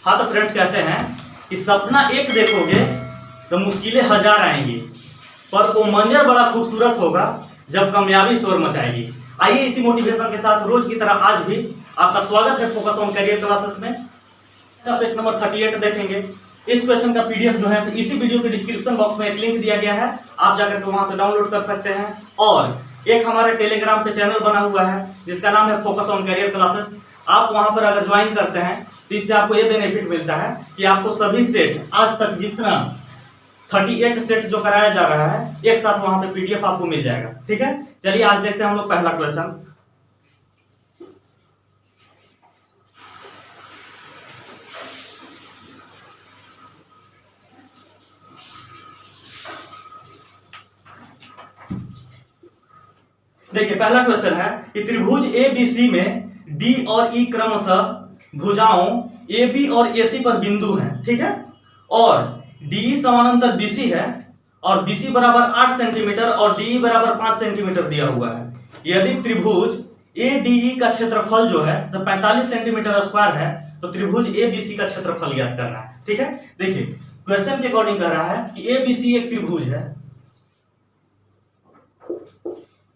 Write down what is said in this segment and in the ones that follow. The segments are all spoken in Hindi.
हाँ तो फ्रेंड्स कहते हैं कि सपना एक देखोगे तो मुश्किलें हजार आएंगी, पर वो मंजर बड़ा खूबसूरत होगा जब कामयाबी शोर मचाएगी। आइए इसी मोटिवेशन के साथ रोज की तरह आज भी आपका स्वागत है फोकस ऑन करियर क्लासेस में। सेट नंबर 38 देखेंगे। इस क्वेश्चन का पीडीएफ जो है इसी वीडियो के डिस्क्रिप्शन बॉक्स में एक लिंक दिया गया है, आप जाकर के वहां से डाउनलोड कर सकते हैं। और एक हमारे टेलीग्राम पे चैनल बना हुआ है जिसका नाम है फोकस ऑन करियर क्लासेस। आप वहां पर अगर ज्वाइन करते हैं तो इससे आपको ये बेनिफिट मिलता है कि आपको सभी सेट आज तक जितना 38 सेट जो कराया जा रहा है एक साथ वहां पे पीडीएफ आपको मिल जाएगा। ठीक है, चलिए आज देखते हैं हम लोग पहला क्वेश्चन। देखिए पहला क्वेश्चन है कि त्रिभुज एबीसी में डी और ई क्रमशः भुजाओं AB और AC पर बिंदु हैं। ठीक है, और DE समानांतर BC है और BC बराबर 8 सेंटीमीटर और DE बराबर 5 सेंटीमीटर दिया हुआ है। यदि त्रिभुज ADE का क्षेत्रफल जो है 45 सेंटीमीटर स्क्वायर है तो त्रिभुज ABC का क्षेत्रफल ज्ञात करना है। ठीक है, देखिए क्वेश्चन के अकॉर्डिंग कह रहा है कि ABC एक त्रिभुज है,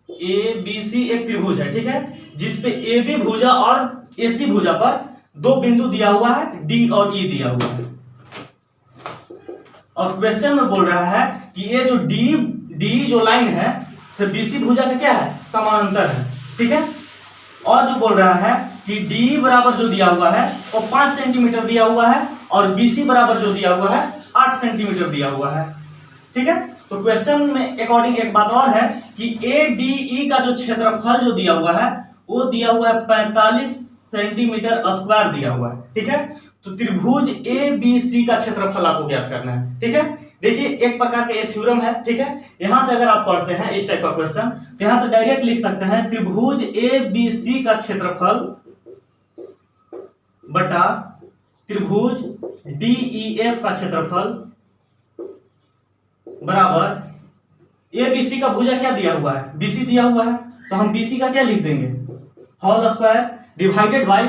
ABC एक त्रिभुज है। ठीक है, जिसपे AB भुजा और AC भुजा पर दो बिंदु दिया हुआ है, D और E दिया हुआ है। और क्वेश्चन में बोल रहा है कि ये जो DE जो लाइन है से BC भुजा का क्या है, समानांतर है। ठीक है, और जो बोल रहा है कि DE बराबर जो दिया हुआ है वो 5 सेंटीमीटर दिया हुआ है और BC बराबर जो दिया हुआ है 8 सेंटीमीटर दिया हुआ है। ठीक है, तो क्वेश्चन में अकॉर्डिंग एक बात और है कि ADE का जो क्षेत्रफल जो दिया हुआ है वो दिया हुआ है 45 सेंटीमीटर स्क्वायर दिया हुआ है। ठीक है, तो त्रिभुज ABC का क्षेत्रफल आपको ज्ञात करना है। ठीक है, देखिए एक प्रकार का ये थ्योरम है। ठीक है, यहां से अगर आप पढ़ते हैं इस टाइप का क्वेश्चन तो यहां से डायरेक्ट लिख सकते हैं त्रिभुज ABC का क्षेत्रफल बटा त्रिभुज DEF का क्षेत्रफल बराबर ABC का भुजा क्या दिया हुआ है, BC दिया हुआ है, तो हम BC का क्या लिख देंगे, होल स्क्वायर डिवाइडेड बाय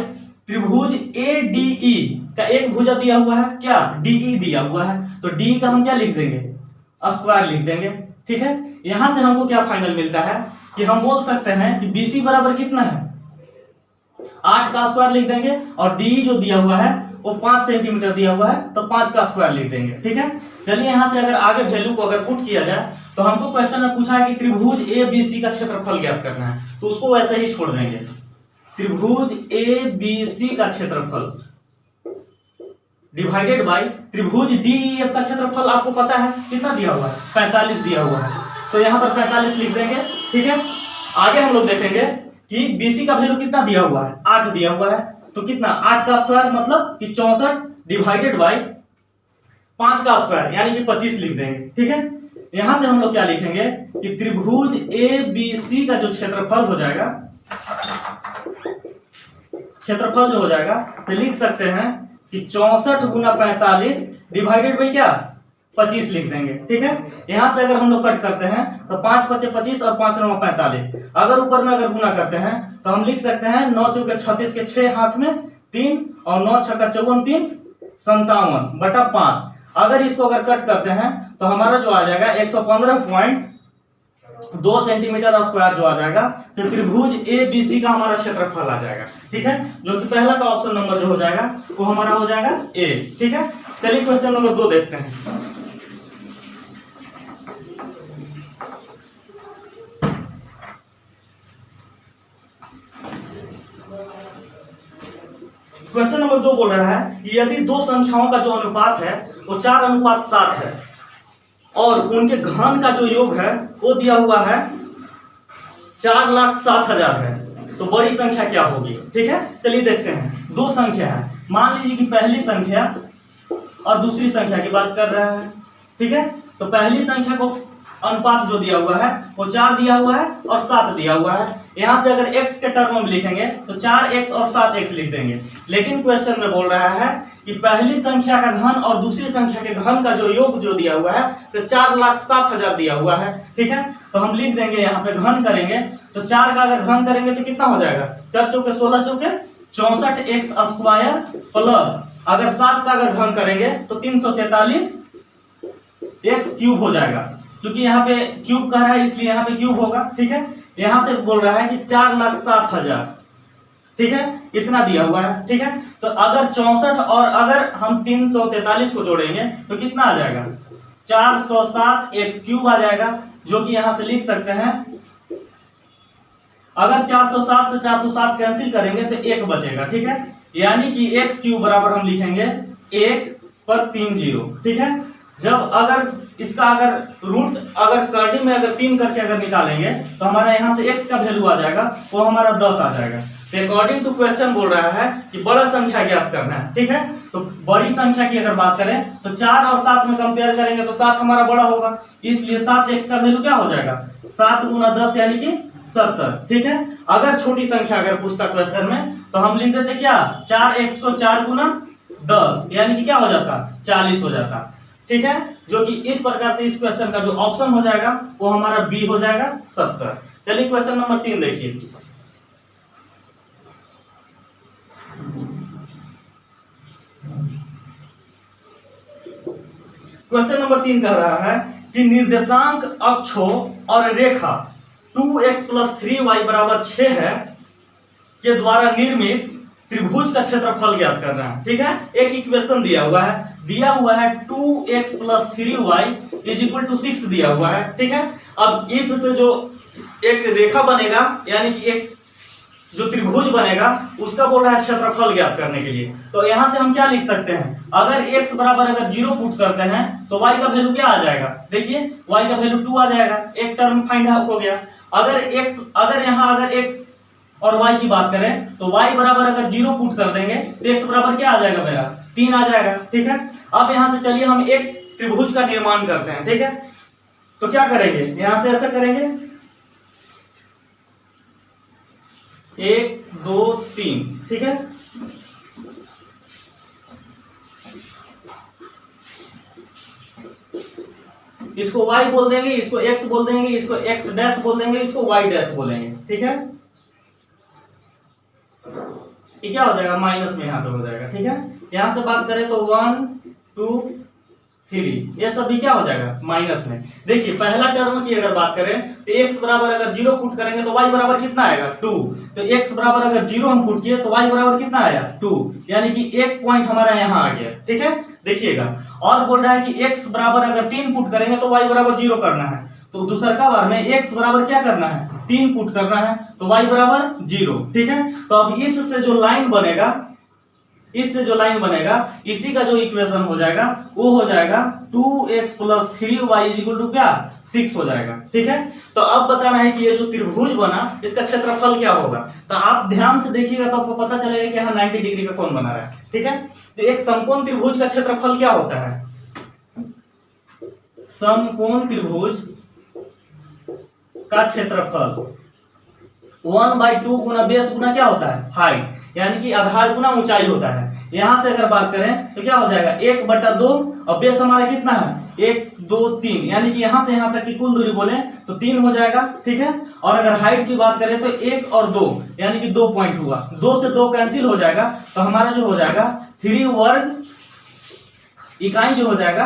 त्रिभुज ADE का एक भुजा दिया हुआ है क्या, DE दिया हुआ है, तो DE का हम क्या लिख देंगे, स्क्वायर लिख देंगे। ठीक है, यहां से हमको क्या फाइनल मिलता है कि हम बोल सकते हैं कि BC बराबर कितना है, 8 का स्क्वायर लिख देंगे और DE जो दिया हुआ है वो 5 सेंटीमीटर दिया हुआ है तो 5 का स्क्वायर लिख देंगे। ठीक है, चलिए यहां से अगर आगे वैल्यू को अगर पुट किया जाए तो हमको क्वेश्चन में पूछा है कि त्रिभुज ABC का क्षेत्रफल ज्ञात करना है, तो उसको वैसे ही छोड़ देंगे। त्रिभुज ABC का क्षेत्रफल डिवाइडेड बाय त्रिभुज DEF का क्षेत्रफल आपको पता है कितना दिया हुआ है, 45 दिया हुआ है, तो यहाँ पर 45 लिख देंगे। ठीक है, आगे हम लोग देखेंगे कि BC का वैल्यू कितना दिया हुआ है, 8 दिया हुआ है, तो कितना 8 का स्क्वायर मतलब कि 64 डिवाइडेड बाय 5 का स्क्वायर यानी कि 25 लिख देंगे। ठीक है, यहां से हम लोग क्या लिखेंगे कि त्रिभुज ABC का जो क्षेत्रफल हो जाएगा, क्षेत्रफल जो हो जाएगा से लिख सकते हैं कि 64 गुना 45 डिवाइडेड बाय क्या, 25 लिख देंगे। ठीक है, यहां से अगर हम लोग कट करते हैं तो 5 पचे 25 और 5 9 45, अगर ऊपर में अगर गुना करते हैं तो हम लिख सकते हैं 9 चौके 36 के 6 हाथ में 3 और 9 छक्का 54 3 57 बटा 5। अगर इसको अगर कट करते हैं तो हमारा जो आ जाएगा 115.2 सेंटीमीटर स्क्वायर जो आ जाएगा, तो त्रिभुज ABC का हमारा क्षेत्रफल आ जाएगा। ठीक है, जो कि पहला का ऑप्शन नंबर जो हो जाएगा वो हमारा हो जाएगा A। ठीक है, चलिए क्वेश्चन नंबर 2 देखते हैं। क्वेश्चन नंबर 2 बोल रहा है कि यदि दो संख्याओं का जो अनुपात है वो 4:7 है और उनके घन का जो योग है वो दिया हुआ है 4,07,000 है, तो बड़ी संख्या क्या होगी। ठीक है, चलिए देखते हैं। दो संख्या है, मान लीजिए कि पहली संख्या और दूसरी संख्या की बात कर रहा है। ठीक है, तो पहली संख्या को अनुपात जो दिया हुआ है वो 4 दिया हुआ है और 7 दिया हुआ है। यहां से अगर x के टर्म में लिखेंगे तो 4x और 7x लिख देंगे, लेकिन क्वेश्चन में बोल रहा है कि पहली संख्या का घन और दूसरी संख्या के घन का जो योग जो दिया हुआ है तो 4,07,000 दिया हुआ है। ठीक है, तो हम लिख देंगे यहाँ पे घन करेंगे तो 4 का अगर घन करेंगे तो कितना हो जाएगा, 4 चौके 16 चौके 64x स्क्वायर प्लस अगर 7 का अगर घन करेंगे तो 343 एक्स क्यूब हो जाएगा, क्योंकि यहाँ पे क्यूब कह रहा है इसलिए यहाँ पे क्यूब होगा। ठीक है, यहाँ से बोल रहा है कि 4,07,000, ठीक है, इतना दिया हुआ है। ठीक है, तो अगर 64 और अगर हम 343 को जोड़ेंगे तो कितना आ जाएगा, 407 एक्स क्यूब आ जाएगा, जो कि यहां से लिख सकते हैं। अगर 407 से 407 कैंसिल करेंगे तो 1 बचेगा। ठीक है, यानी कि एक्स क्यूब बराबर हम लिखेंगे 1 पर 3 जीरो। ठीक है, जब अगर इसका अगर रूट अगर करनी में अगर 3 करके अगर निकालेंगे तो हमारा यहाँ से x का वैल्यू आ जाएगा, वो हमारा 10 आ जाएगा। तो अकॉर्डिंग टू क्वेश्चन बोल रहा है कि बड़ा संख्या ज्ञात करना है। ठीक है, तो बड़ी संख्या की अगर बात करें तो 4 और 7 में कंपेयर करेंगे तो 7 हमारा बड़ा होगा, इसलिए 7x का वैल्यू क्या हो जाएगा, 7 गुना 10 यानी कि 70। ठीक है, अगर छोटी संख्या अगर पूछता क्वेश्चन में तो हम लिख देते क्या, 4x को 4 गुना 10 यानी कि क्या हो जाता, 40 हो जाता। ठीक है, जो कि इस प्रकार से इस क्वेश्चन का जो ऑप्शन हो जाएगा वो हमारा बी हो जाएगा 70। चलिए क्वेश्चन नंबर 3 देखिए। क्वेश्चन नंबर 3 कह रहा है कि निर्देशांक अक्षों और रेखा 2x + 3y = 6 है के द्वारा निर्मित त्रिभुज का क्षेत्रफल ज्ञात करना है। ठीक है, एक इक्वेशन दिया हुआ है 2x + 3y = 6 दिया हुआ है। ठीक है, अब इससे जो एक रेखा बनेगा यानी कि एक जो त्रिभुज बनेगा उसका बोल रहा है क्षेत्रफल ज्ञात करने के लिए। तो यहां से हम क्या लिख सकते हैं, अगर x बराबर अगर 0 पुट करते हैं तो y का वैल्यू क्या आ जाएगा, देखिए y का वैल्यू 2 आ जाएगा, एक टर्म फाइंड आउट हो गया। अगर यहाँ अगर x और y की बात करें तो y बराबर अगर 0 पुट कर देंगे तो x बराबर क्या आ जाएगा, मेरा 3 आ जाएगा। ठीक है, अब यहां से चलिए हम एक त्रिभुज का निर्माण करते हैं। ठीक है, तो क्या करेंगे, यहां से ऐसा करेंगे 1 2 3। ठीक है, इसको y बोल देंगे, इसको x बोल देंगे, इसको x डैश बोल देंगे, इसको y डैश बोलेंगे। ठीक है, ये क्या हो जाएगा, माइनस में यहाँ पे हो जाएगा। ठीक है, यहां से बात करें तो 1 2 3 ये सब भी क्या हो जाएगा, माइनस में। देखिए पहला टर्म की अगर बात करें तो x बराबर अगर 0 पुट करेंगे तो y बराबर कितना आएगा, 2। तो x बराबर अगर 0 हम पुट किए तो y बराबर कितना आया, 2, यानी कि एक पॉइंट हमारा यहाँ आ गया। ठीक है, देखिएगा और बोल रहा है कि x बराबर अगर 3 पुट करेंगे तो y बराबर 0 करना है। तो दूसरा बार में x बराबर क्या करना है, 3 पुट करना है, तो y बराबर 0। ठीक है, तो अब इससे जो लाइन बनेगा, इससे जो लाइन बनेगा इसी का जो इक्वेशन हो जाएगा वो हो जाएगा 2x + 3y = क्या, 6 हो जाएगा। ठीक है, तो अब बताना है कि ये जो त्रिभुज बना इसका क्षेत्रफल क्या होगा। तो आप ध्यान से देखिएगा तो आपको पता चलेगा कि यहाँ 90 डिग्री का कोण बना रहा है। ठीक है, तो एक समकोण त्रिभुज का क्षेत्रफल क्या होता है, समकोण त्रिभुज का क्षेत्रफल 1/2 गुना बेस गुना क्या होता है, हाइट, यानी कि आधार गुना ऊंचाई होता है। यहां से अगर बात करें तो क्या हो जाएगा, 1/2 और बेस हमारा कितना है 1 2 3, यानी कि यहां से यहां तक की कुल दूरी बोले तो 3 हो जाएगा। ठीक है, और अगर हाइट की बात करें तो 1 और 2 यानी कि 2 पॉइंट हुआ, 2 से 2 कैंसिल हो जाएगा, तो हमारा जो हो जाएगा 3 वर्ग इकाई जो हो जाएगा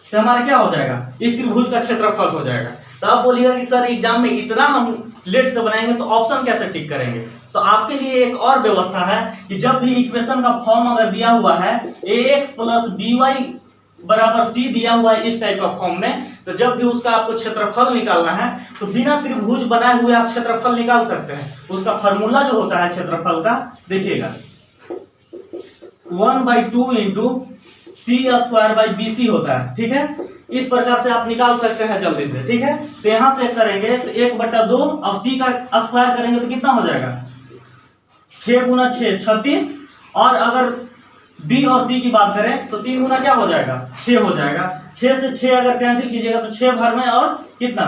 तो हमारा क्या हो जाएगा, इस त्रिभुज का क्षेत्रफल हो जाएगा। तो आप बोलिएगा कि सर एग्जाम में इतना हम लेट से बनाएंगे तो ऑप्शन कैसे टिक करेंगे। तो आपके लिए एक और व्यवस्था है कि जब भी इक्वेशन का फॉर्म अगर दिया हुआ है ax + by = c दिया हुआ है इस टाइप का फॉर्म में, तो जब भी उसका आपको क्षेत्रफल निकालना है तो बिना त्रिभुज बनाए हुए आप क्षेत्रफल निकाल सकते हैं। उसका फॉर्मूला जो होता है क्षेत्रफल का, देखिएगा 1/2 c² bc होता है। ठीक है, इस प्रकार से आप निकाल सकते हैं जल्दी से। ठीक है, तो यहां से करेंगे तो 1/2 अब c का स्क्वायर करेंगे तो कितना हो जाएगा, 6 गुना 6 36, और अगर b और c की बात करें तो 3 गुना क्या हो जाएगा, 6 हो जाएगा। 6 से 6 अगर कैंसिल कीजिएगा तो 6 बार में और कितना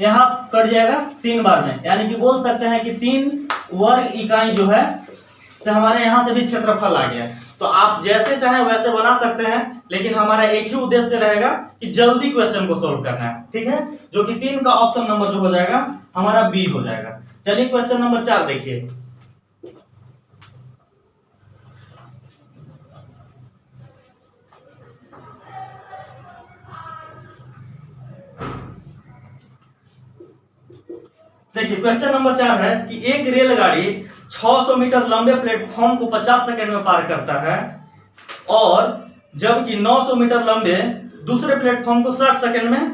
यहाँ कट जाएगा 3 बार में, यानी कि बोल सकते हैं कि 3 वर्ग इकाई जो है तो हमारे यहाँ से भी क्षेत्रफल आ गया। तो आप जैसे चाहे वैसे बना सकते हैं, लेकिन हमारा एक ही उद्देश्य रहेगा कि जल्दी क्वेश्चन को सोल्व करना है। ठीक है, जो कि 3 का ऑप्शन नंबर जो हो जाएगा हमारा बी हो जाएगा। चलिए क्वेश्चन नंबर 4 देखिए। देखिए क्वेश्चन नंबर 4 है कि एक रेलगाड़ी 600 मीटर लंबे प्लेटफॉर्म को 50 सेकंड में पार करता है और जबकि 900 मीटर लंबे दूसरे प्लेटफॉर्म को 60 सेकंड में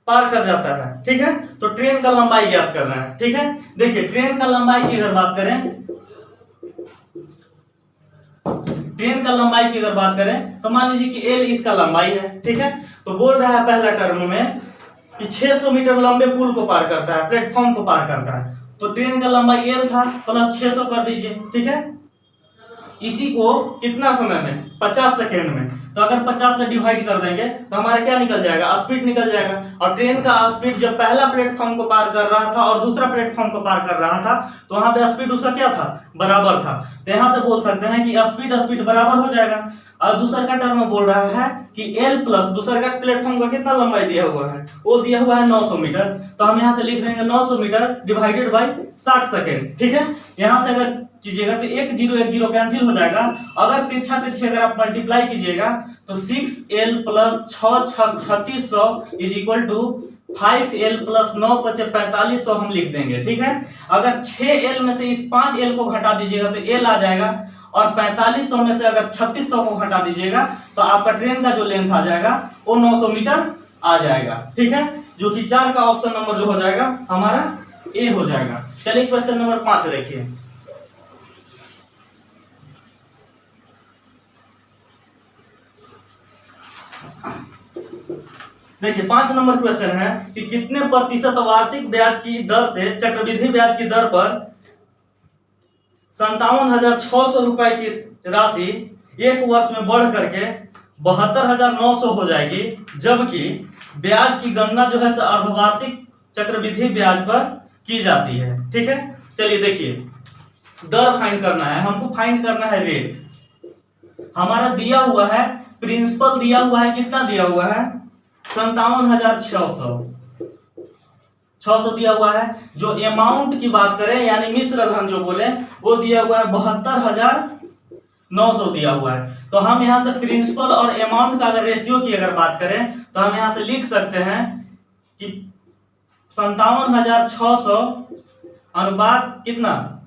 पार कर जाता है। ठीक है, तो ट्रेन का लंबाई ज्ञात करना है। ठीक है, देखिए ट्रेन का लंबाई की अगर बात करें तो मान लीजिए कि एल इसका लंबाई है। ठीक है, तो बोल रहा है पहला टर्म में कि 600 मीटर लंबे पुल को पार करता है, प्लेटफॉर्म को पार करता है, तो ट्रेन का लंबाई एल था प्लस 600 कर दीजिए। ठीक है, इसी को कितना समय में, 50 सेकेंड में, तो अगर 50 से डिवाइड कर देंगे तो हमारा क्या निकल जाएगा, स्पीड निकल जाएगा। और ट्रेन का स्पीड जब पहला प्लेटफॉर्म को पार कर रहा था और दूसरा प्लेटफॉर्म को पार कर रहा था तो वहां पे स्पीड उसका क्या था, बराबर था। तो यहां से बोल सकते हैं कि स्पीड बराबर हो जाएगा। और दूसरा का टर्म में बोल रहा है कि एल प्लस दूसरा का प्लेटफॉर्म का कितना लंबाई दिया हुआ है, वो दिया हुआ है 900 मीटर, तो हम यहाँ से लिख देंगे 900 मीटर डिवाइडेड बाई 60 सेकेंड। ठीक है, यहाँ से अगर कीजिएगा तो 1 0 कैंसिल हो जाएगा। अगर तिरछा अगर आप मल्टीप्लाई कीजिएगा तो 6L plus 3600 is equal to 5L plus 9 × 4500 हम लिख देंगे। ठीक है, अगर 6L में से इस 5L को घटा दीजिएगा तो L आ जाएगा और 4500 में से अगर 3600 को घटा दीजिएगा तो आपका ट्रेन का जो लेंथ आ जाएगा वो 900 मीटर आ जाएगा। ठीक है, जो कि 4 का ऑप्शन नंबर जो हो जाएगा हमारा ए हो जाएगा। चलिए क्वेश्चन नंबर 5 देखिए। देखिए 5 नंबर क्वेश्चन है कि कितने प्रतिशत वार्षिक ब्याज की दर से चक्रवृद्धि ब्याज की दर पर 57,600 रुपए की राशि एक वर्ष में बढ़ करके 72,900 हो जाएगी, जबकि ब्याज की गणना जो है अर्धवार्षिक चक्रवृद्धि ब्याज पर की जाती है। ठीक है, चलिए देखिए दर फाइंड करना है, हमको फाइंड करना है रेट। हमारा दिया हुआ है प्रिंसिपल दिया हुआ है, कितना दिया हुआ है 57,600 दिया हुआ है। जो अमाउंट की बात करें यानी मिश्र धन जो बोले वो दिया हुआ है 72,900 दिया हुआ है। तो हम यहाँ से प्रिंसिपल और अमाउंट का अगर रेशियो की अगर बात करें तो हम यहाँ से लिख सकते हैं कि 57,600 अनुपात कितना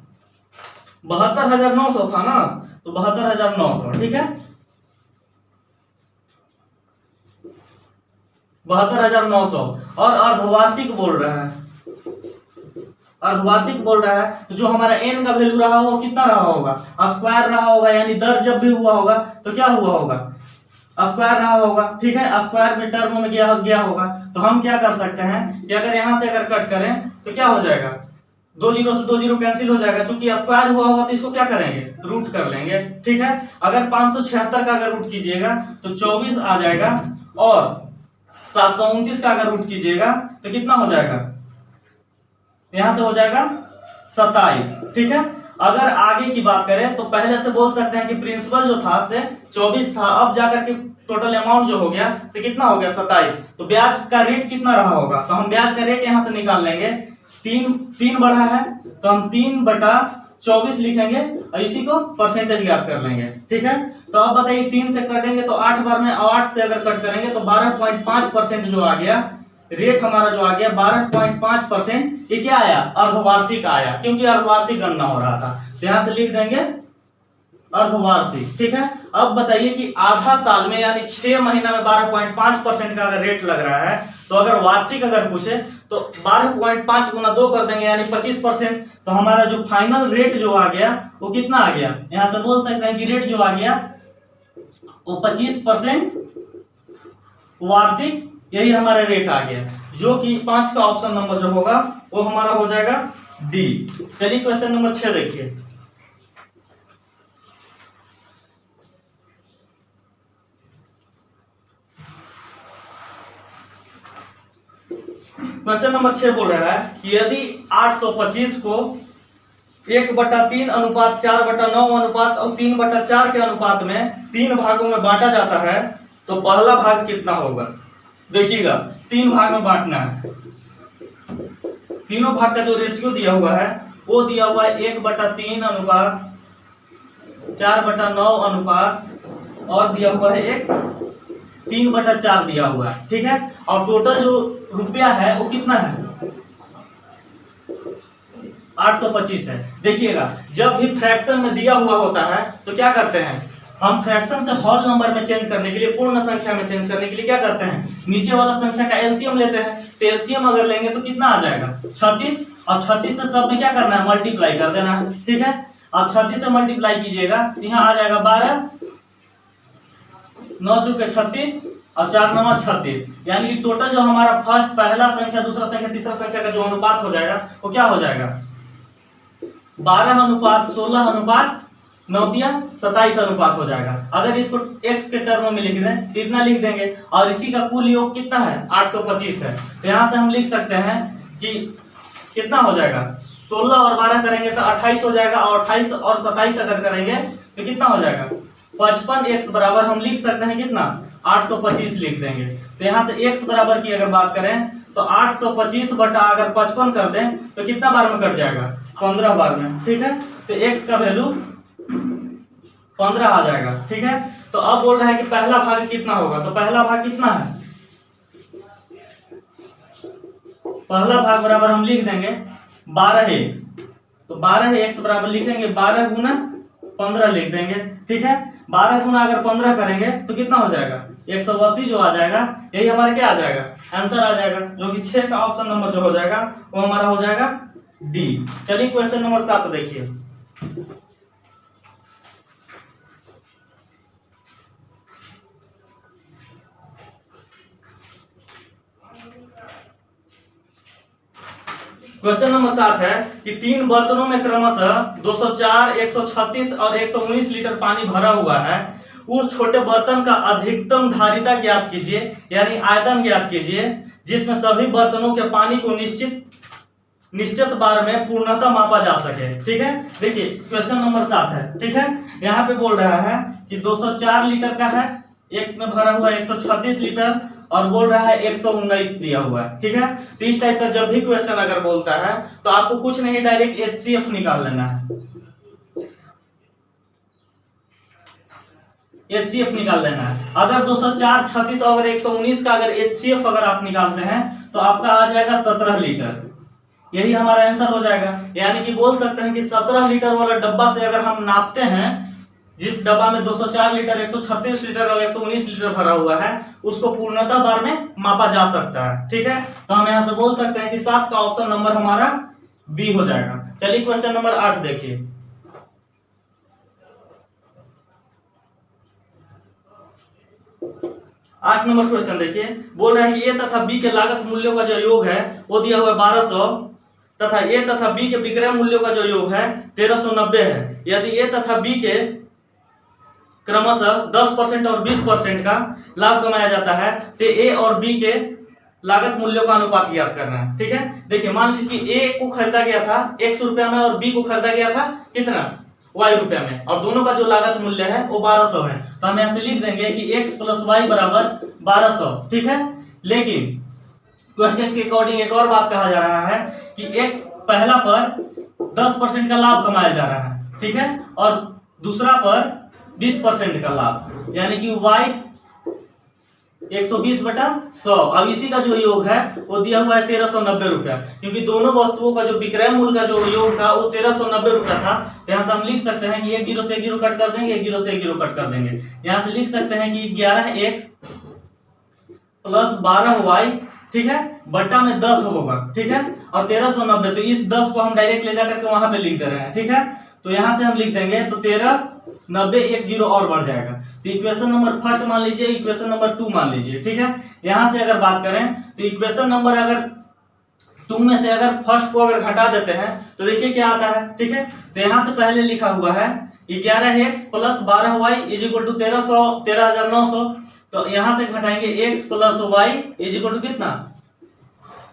72,900 था ना, तो 72,900। ठीक है, 72,900 और अर्धवार्षिक बोल रहा है, तो जो हमारा एन का वैल्यू रहा होगा कितना रहा होगा, स्क्वायर रहा होगा, यानी दर जब भी हुआ होगा तो क्या हुआ होगा, स्क्वायर रहा होगा। ठीक है, स्क्वायर में टर्म में गया होगा। तो हम क्या कर सकते हैं कि अगर यहां से अगर कट करें तो क्या हो जाएगा, 2 0 से 2 0 कैंसिल हो जाएगा। चूंकि स्क्वायर हुआ होगा तो इसको क्या करेंगे, रूट कर लेंगे। ठीक है, अगर 576 का अगर रूट कीजिएगा तो 24 आ जाएगा और 729 का अगर रूट कीजिएगा तो कितना हो जाएगा, यहां से हो जाएगा 27। ठीक है, अगर आगे की बात करें तो पहले से बोल सकते हैं कि प्रिंसिपल जो था से 24 था, अब जाकर के टोटल अमाउंट जो हो गया तो कितना हो गया 27। तो ब्याज का रेट कितना रहा होगा, तो हम ब्याज का रेट यहां से निकाल लेंगे। 3 बढ़ा है तो हम 3/24 लिखेंगे और इसी को परसेंटेज ज्ञात कर लेंगे। ठीक है, तो अब बताइए 3 से कटेंगे तो 8 बार में, 8 से अगर कट करेंगे तो 12.5% जो आ गया रेट हमारा जो आ गया 12.5%। ये क्या आया, अर्धवार्षिक आया, क्योंकि अर्धवार्षिक गणना हो रहा था। तो यहां से लिख देंगे अर्धवार्षिक। ठीक है, अब बताइए कि आधा साल में यानी 6 महीना में 12.5% का अगर रेट लग रहा है तो अगर वार्षिक अगर पूछे तो 12.5 गुना 2 कर देंगे यानी 25%। तो हमारा जो फाइनल रेट जो आ गया वो कितना आ गया, यहां से बोल सकते हैं कि रेट जो आ गया वो 25% वार्षिक, यही हमारा रेट आ गया, जो कि 5 का ऑप्शन नंबर जो होगा वो हमारा हो जाएगा डी। चलिए क्वेश्चन नंबर 6 देखिए। क्वेश्चन नंबर 6 बोल रहा है कि यदि 825 को 1/3 अनुपात 4/9 अनुपात और 3/4 के अनुपात में 3 भागों में बांटा जाता है तो पहला भाग कितना होगा। देखिएगा 3 भाग में बांटना है, तीनों भाग का जो रेशियो दिया हुआ है वो दिया हुआ है 1/3 अनुपात 4/9 अनुपात और दिया हुआ है 3/4 दिया हुआ है। ठीक है, और टोटल जो रुपया है वो कितना है 825 है। देखिएगा जब भी फ्रैक्शन में दिया हुआ होता है तो क्या करते हैं हम, फ्रैक्शन से होल नंबर में चेंज करने के लिए, पूर्ण संख्या में चेंज करने के लिए क्या करते हैं, नीचे वाला संख्या का एलसीएम लेते हैं। तो एलसीएम अगर लेंगे तो कितना आ जाएगा 36, और 36 से सब में क्या करना है, मल्टीप्लाई कर देना है। ठीक है, अब 36 से मल्टीप्लाई कीजिएगा तो यहाँ आ जाएगा 12, 9 चुके 36 और 4 9 36, यानी कि टोटल जो हमारा फर्स्ट, पहला संख्या, दूसरा संख्या, तीसरा संख्या का जो अनुपात हो जाएगा वो क्या हो जाएगा, 12:16:9 अनुपात हो जाएगा। अगर इसको x के टर्म में लिख दें तो इतना लिख देंगे, और इसी का कुल योग कितना है 825 है। तो यहाँ से हम लिख सकते हैं कि कितना हो जाएगा, 16 और 12 करेंगे तो 28 हो जाएगा, और 28 और 27 अगर करेंगे तो कितना हो जाएगा 55। x बराबर हम लिख सकते हैं कितना 825 लिख देंगे। तो यहाँ से x बराबर की अगर बात करें तो 825 बटा अगर 55 कर दें तो कितना बार में कट जाएगा, 15 बार में। ठीक है, तो x का वैल्यू 15 आ जाएगा। ठीक है, तो अब बोल रहा है कि पहला भाग कितना होगा, तो पहला भाग कितना है, पहला भाग बराबर हम लिख देंगे 12x। तो 12x बराबर लिखेंगे 12 गुना 15 लिख देंगे। ठीक है, 12 गुना अगर 15 करेंगे तो कितना हो जाएगा 180 जो आ जाएगा, यही हमारा क्या आ जाएगा, आंसर आ जाएगा, जो कि 6 का ऑप्शन नंबर जो हो जाएगा वो हमारा हो जाएगा डी। चलिए क्वेश्चन नंबर 7 देखिए। क्वेश्चन नंबर 7 है कि 3 बर्तनों में क्रमशः 204, 136 और 119 लीटर पानी भरा हुआ है। उस छोटे बर्तन का अधिकतम धारिता ज्ञात कीजिए, यानी आयतन ज्ञात कीजिए, जिसमें सभी बर्तनों के पानी को निश्चित बार में पूर्णतः मापा जा सके। ठीक है, देखिए क्वेश्चन नंबर 7 है। ठीक है, यहाँ पे बोल रहा है कि 204 लीटर का है, एक में भरा हुआ 136 लीटर, और बोल रहा है 119 दिया हुआ है। ठीक है, तो इस टाइप का जब भी क्वेश्चन अगर बोलता है तो आपको कुछ नहीं, डायरेक्ट HCF निकाल लेना है। HCF निकाल लेना है। अगर 204, 36 और 119 का अगर HCF अगर आप निकालते हैं तो आपका आ जाएगा 17 लीटर। यही हमारा आंसर हो जाएगा। यानी कि बोल सकते हैं कि 17 लीटर वाला डब्बा से अगर हम नापते हैं, जिस डब्बा में 204 लीटर, 136 लीटर और 119 लीटर भरा हुआ है, उसको पूर्णतः बार में मापा जा सकता है। ठीक है, तो हम यहां से बोल सकते हैं कि 7 का ऑप्शन नंबर हमारा बी हो जाएगा। चलिए क्वेश्चन नंबर 8 देखिए। आठ नंबर क्वेश्चन देखिए, बोल रहा है कि ए तथा बी के लागत मूल्यों का जो योग है वो दिया हुआ है 1200, तथा ए तथा बी के विक्रय मूल्यों का जो योग है 1390 है। यदि ए तथा बी के क्रमशः 10% और 20% का लाभ कमाया जाता है तो ए और बी के लागत मूल्यों का अनुपात ज्ञात करना है। ठीक है, देखिए मान लीजिए कि ए को खरीदा गया था 100 रुपया में और बी को खरीदा गया था कितना, y रुपया में, और दोनों का जो लागत मूल्य है वो 1200 है। तो हम यहाँ से लिख देंगे कि x + y बराबर 1200। ठीक है, लेकिन क्वेश्चन के अकॉर्डिंग एक और बात कहा जा रहा है कि x पहला पर 10% का लाभ कमाया जा रहा है। ठीक है, और दूसरा पर 20% का लाभ, यानी कि y 120/100। अब इसी का जो योग है वो दिया हुआ है 1390 रुपया, क्योंकि दोनों वस्तुओं का जो विक्रय मूल्य का जो योग था वो 1390 रुपया था। तो यहाँ से हम लिख सकते हैं कि 1 0 से 1 0 कट कर देंगे, 1 0 से 1 0 कट कर देंगे। यहाँ से लिख सकते हैं कि 11x + 12y, ठीक है, बट्टा में 10 होगा। ठीक है, और 1390, तो इस 10 को हम डायरेक्ट ले जाकर के वहां पे लिख दे रहे हैं। ठीक है, तो यहां से हम लिख देंगे तो 1390, 1 0 और बढ़ जाएगा। तो इक्वेशन नंबर फर्स्ट मान लीजिए, इक्वेशन नंबर 2 मान लीजिए। ठीक है, यहां से अगर बात करें तो इक्वेशन नंबर अगर 2 में से अगर फर्स्ट को अगर घटा देते हैं तो देखिए क्या आता है। ठीक है, तो यहां से पहले लिखा हुआ है 11x + 12y = 13,900। तो यहां से घटाएंगे x + y = कितना,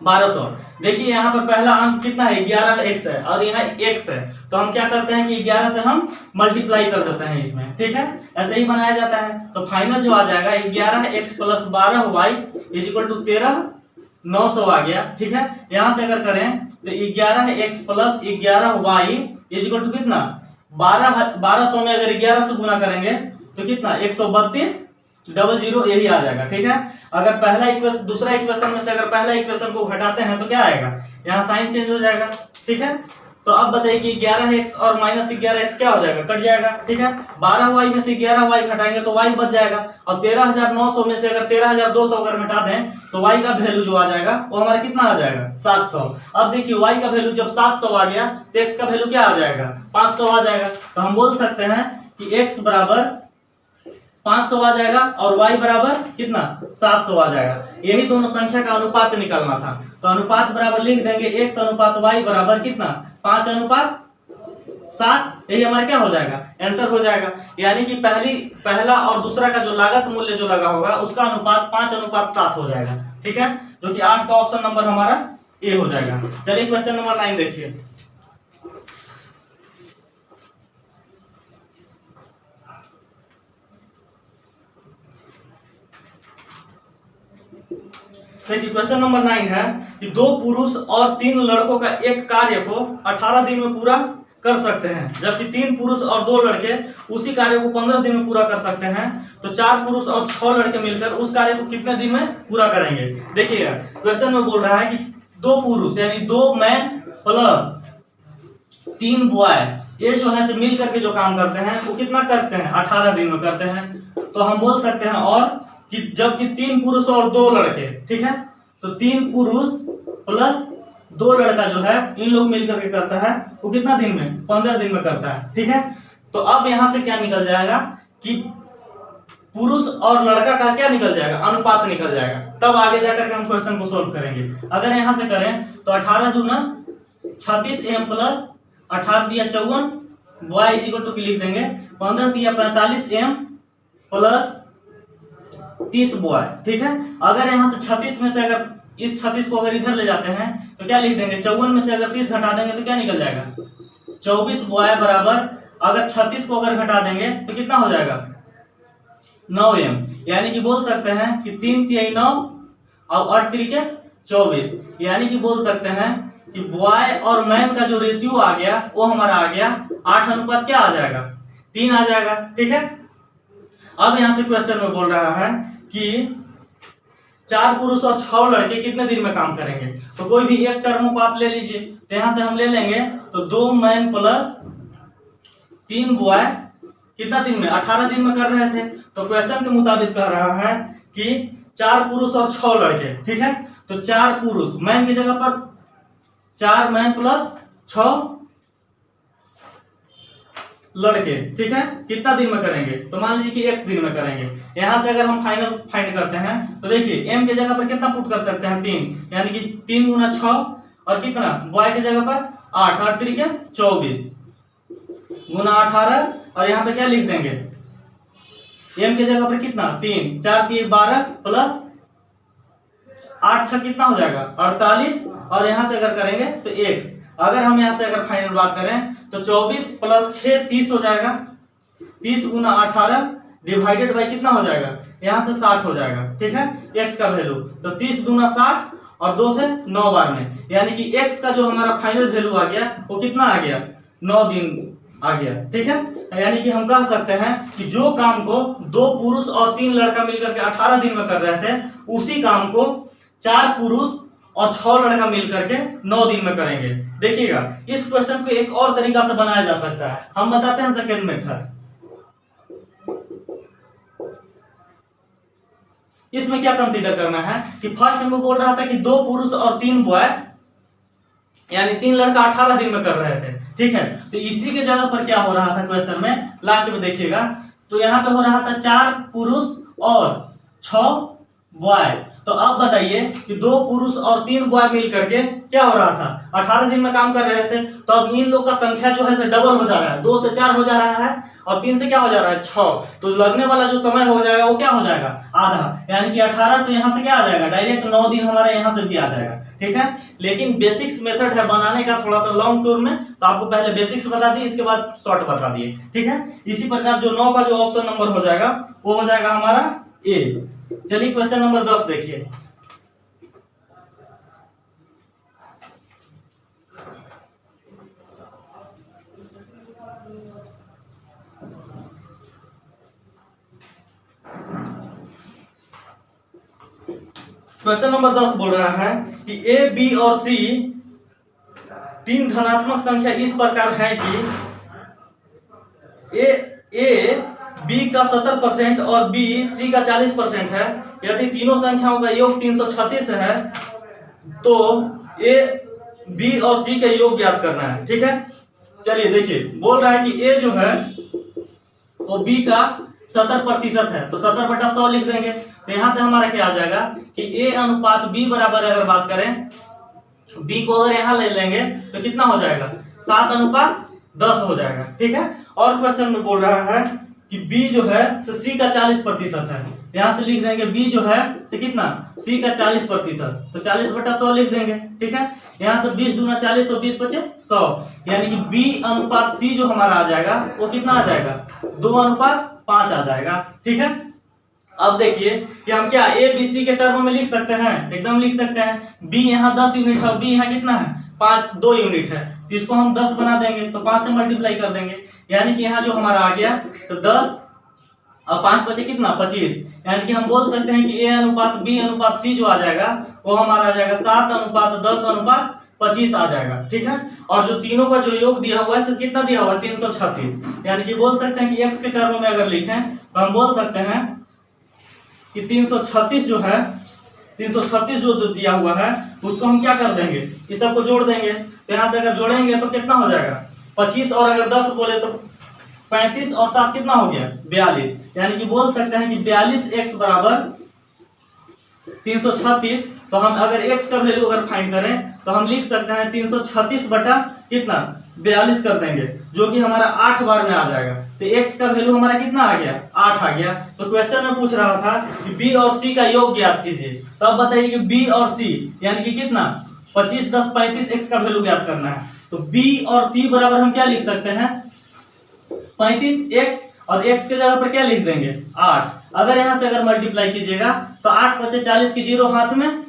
1200। देखिए यहाँ पर पहला अंक कितना है, 11x है, और यहाँ x है। तो हम क्या करते हैं कि 11 से हम मल्टीप्लाई कर देते हैं इसमें। ठीक है, ऐसे ही बनाया जाता है। तो फाइनल जो आ जाएगा 11x + 12y = 13,900 आ गया। ठीक है, यहाँ से अगर करें तो 11x + 11y = कितना, 1200 में अगर 11 से गुना करेंगे तो कितना, 132,000, यही आ जाएगा। ठीक है, अगर पहला इक्वेशन दूसरा इक्वेशन में से अगर पहला इक्वेशन को घटाते हैं तो क्या आएगा, यहाँ साइन चेंज हो जाएगा। ठीक है, तो अब बताइए कि 11x और -11x क्या हो जाएगा, कट जाएगा। ठीक है, 12y में से 11y घटाएंगे तो y बच जाएगा, और 13,900 में से अगर 13,200 अगर घटा दें तो y का वैल्यू जो आ जाएगा वो हमारा कितना आ जाएगा, 700। अब देखिए y का वैल्यू जब 700 आ गया तो x का वैल्यू क्या आ जाएगा, 500 आ जाएगा। तो हम बोल सकते हैं कि x बराबर 500 आ जाएगा और y बराबर कितना, 700 आ जाएगा। यही दोनों संख्या का अनुपात निकालना था। तो अनुपात बराबर लिख देंगे x अनुपात y बराबर कितना, 5:7। यही हमारा क्या हो जाएगा, आंसर हो जाएगा। यानी कि पहला और दूसरा का जो लागत मूल्य जो लगा होगा उसका अनुपात 5:7 हो जाएगा। ठीक है, जो कि 8 का ऑप्शन नंबर हमारा ए हो जाएगा। चलिए क्वेश्चन नंबर 9 देखिए। देखिए क्वेश्चन नंबर 9 है कि 2 पुरुष और 3 लड़कों का एक कार्य को 18 दिन में पूरा कर सकते हैं, जबकि 3 पुरुष और 2 लड़के उसी कार्य को 15 दिन में पूरा कर सकते हैं। तो 4 पुरुष और 6 लड़के मिलकर उस कार्य को कितने दिन में पूरा करेंगे। देखिएगा क्वेश्चन में बोल रहा है कि 2 पुरुष यानी 2 मैन प्लस 3 बॉय, ये जो है से मिल करके जो काम करते हैं वो कितना करते हैं, 18 दिन में करते हैं। तो हम बोल सकते हैं और कि जबकि 3 पुरुष और 2 लड़के, ठीक है, तो 3 पुरुष प्लस 2 लड़का जो है इन लोग मिलकर के करता है वो कितना दिन में, 15 दिन में करता है। ठीक है, तो अब यहां से क्या निकल जाएगा कि पुरुष और लड़का का क्या निकल जाएगा, अनुपात निकल जाएगा। तब आगे जाकर के हम क्वेश्चन को सोल्व करेंगे। अगर यहां से करें तो 18 दूना 36 m प्लस 18 दिया 54 बॉय इज इक्वल टू लिख देंगे 15 दिया 45 m प्लस 30 बॉय। ठीक है, अगर यहाँ से 36 में से अगर इस 36 को अगर इधर ले जाते हैं तो क्या लिख देंगे, 54 में से अगर 30 घटा देंगे तो क्या निकल जाएगा, 24 बॉय बराबर अगर 36 को अगर घटा देंगे तो कितना हो जाएगा, 9m। यानी कि बोल सकते हैं कि 3 तिहाई 9 और 8 तिरिके 24। यानी कि बोल सकते हैं कि बॉय और मैन का जो रेशियो आ गया वो हमारा आ गया 8 अनुपात क्या आ जाएगा, 3 आ जाएगा। ठीक है, अब यहां से क्वेश्चन में बोल रहा है कि 4 पुरुष और 6 लड़के कितने दिन में काम करेंगे। तो कोई भी एक टर्म को आप ले लीजिए, तो यहां से हम ले लेंगे तो 2 मैन प्लस 3 बॉय कितना दिन में, 18 दिन में कर रहे थे। तो क्वेश्चन के मुताबिक कह रहा है कि 4 पुरुष और 6 लड़के। ठीक है, तो 4 पुरुष मैन की जगह पर 4 मैन प्लस 6 लड़के, ठीक है, कितना दिन में करेंगे, तो मान लीजिए कि x दिन में करेंगे। यहां से अगर हम फाइनल फाइंड करते हैं तो देखिए m के जगह पर कितना पुट कर सकते हैं, 3, यानी कि 3 गुना 6 और कितना बॉय की जगह पर 8, 8 तिरिके 24 गुना 18 और यहाँ पे क्या लिख देंगे, m के जगह पर कितना 3, 4 3 12 प्लस 8 6 कितना हो जाएगा 48 और यहाँ से अगर करेंगे तो x। अगर हम यहाँ से अगर फाइनल बात करें तो 24 प्लस 6 30 हो जाएगा, 30 गुना 18 डिवाइडेड बाई कितना हो जाएगा, यहाँ से 60 हो जाएगा। ठीक है, x का वैल्यू तो 30 गुना 60 और 2 से 9 बार में, यानी कि x का जो हमारा फाइनल वैल्यू आ गया वो कितना आ गया, 9 दिन आ गया। ठीक है, यानी कि हम कह सकते हैं कि जो काम को 2 पुरुष और 3 लड़का मिलकर के 18 दिन में कर रहे थे उसी काम को 4 पुरुष और 6 लड़का मिलकर के 9 दिन में करेंगे। देखिएगा इस क्वेश्चन को एक और तरीका से बनाया जा सकता है, हम बताते हैं सेकेंड मेथड। इसमें क्या कंसीडर करना है कि फर्स्ट हमको बोल रहा था कि 2 पुरुष और 3 बॉय यानी 3 लड़का 18 दिन में कर रहे थे। ठीक है, तो इसी के जगह पर क्या हो रहा था क्वेश्चन में, लास्ट में देखिएगा तो यहाँ पे हो रहा था 4 पुरुष और 6 बॉय। तो अब बताइए कि 2 पुरुष और 3 बॉय मिल करके क्या हो रहा था, 18 दिन में काम कर रहे थे। तो अब इन लोग का संख्या जो है से डबल हो जा रहा है, 2 से 4 हो जा रहा है और 3 से क्या हो जा रहा है 6। तो लगने वाला जो समय हो जाएगा वो क्या हो जाएगा, आधा, यानी कि 18। तो यहाँ से क्या आ जाएगा, डायरेक्ट 9 दिन हमारे यहाँ से भी आ जाएगा। ठीक है, लेकिन बेसिक्स मेथड है बनाने का थोड़ा सा लॉन्ग टूर में, तो आपको पहले बेसिक्स बता दिए, इसके बाद शॉर्ट बता दिए। ठीक है, इसी प्रकार जो 9 का जो ऑप्शन नंबर हो जाएगा वो हो जाएगा हमारा ए। चलिए क्वेश्चन नंबर 10 देखिए। क्वेश्चन नंबर 10 बोल रहा है कि ए बी और सी तीन धनात्मक संख्या इस प्रकार है कि ए बी का 70% और बी सी का 40% है। यदि तीनों संख्याओं का योग 336 है तो ए बी और सी का योग ज्ञात करना है। ठीक है, चलिए देखिए, बोल रहा है कि ए जो है वो बी का 70% है, तो 70/100 लिख देंगे। तो यहां से हमारा क्या आ जाएगा कि ए अनुपात बी बराबर, अगर बात करें बी को अगर यहां ले लेंगे तो कितना हो जाएगा, 7:10 हो जाएगा। ठीक है, और क्वेश्चन में बोल रहा है कि b जो है सी का 40% है, यहां से लिख देंगे b जो है से कितना, c का 40%, तो 40/100 लिख देंगे। ठीक है, यहां से 20 दूना 40 तो 20 बचे 100, यानी कि b अनुपात c जो हमारा आ जाएगा वो कितना आ जाएगा, 2:5 आ जाएगा। ठीक है, अब देखिए कि हम क्या ए बी सी के टर्म में लिख सकते हैं, एकदम लिख सकते हैं। b यहाँ 10 यूनिट है, b यहाँ कितना है 2 यूनिट है, तो इसको हम 10 बना देंगे, तो 5 से मल्टीप्लाई कर देंगे, यानी कि यहाँ जो हमारा आ गया तो 10 और 5 बचे कितना 25, यानी कि हम बोल सकते हैं कि ए अनुपात बी अनुपात सी जो आ जाएगा वो हमारा आ जाएगा 7:10:25 आ जाएगा। ठीक है, और जो तीनों का जो योग दिया हुआ है कितना दिया हुआ है 336, यानी कि बोल सकते हैं कि x के टर्म में अगर लिखें तो हम बोल सकते हैं कि 336 जो है 336 जो दिया हुआ है उसको हम क्या कर देंगे, इस सबको जोड़ देंगे। तो यहाँ से अगर जोड़ेंगे तो कितना हो जाएगा 25, और अगर 10 बोले तो 35 और 7 कितना हो गया 42, यानी कि बोल सकते हैं कि 42x बराबर 336। तो हम अगर x का वैल्यू अगर फाइंड करें तो हम लिख सकते हैं 336 बटा कितना 42 कर देंगे, जो कि हमारा 8 बार में आ जाएगा। तो x का वैल्यू हमारा कितना आ गया 8 आ गया। तो क्वेश्चन में पूछ रहा था कि b और c का योग ज्ञात कीजिए, तो अब बताइए कि b और c यानी कि कितना 25 10 35 x का वैल्यू ज्ञात करना है। तो b और c बराबर हम क्या लिख सकते हैं 35x, और x के जगह पर क्या लिख देंगे 8। अगर यहां से अगर मल्टीप्लाई कीजिएगा तो 8 × 40 की 0 हाथ में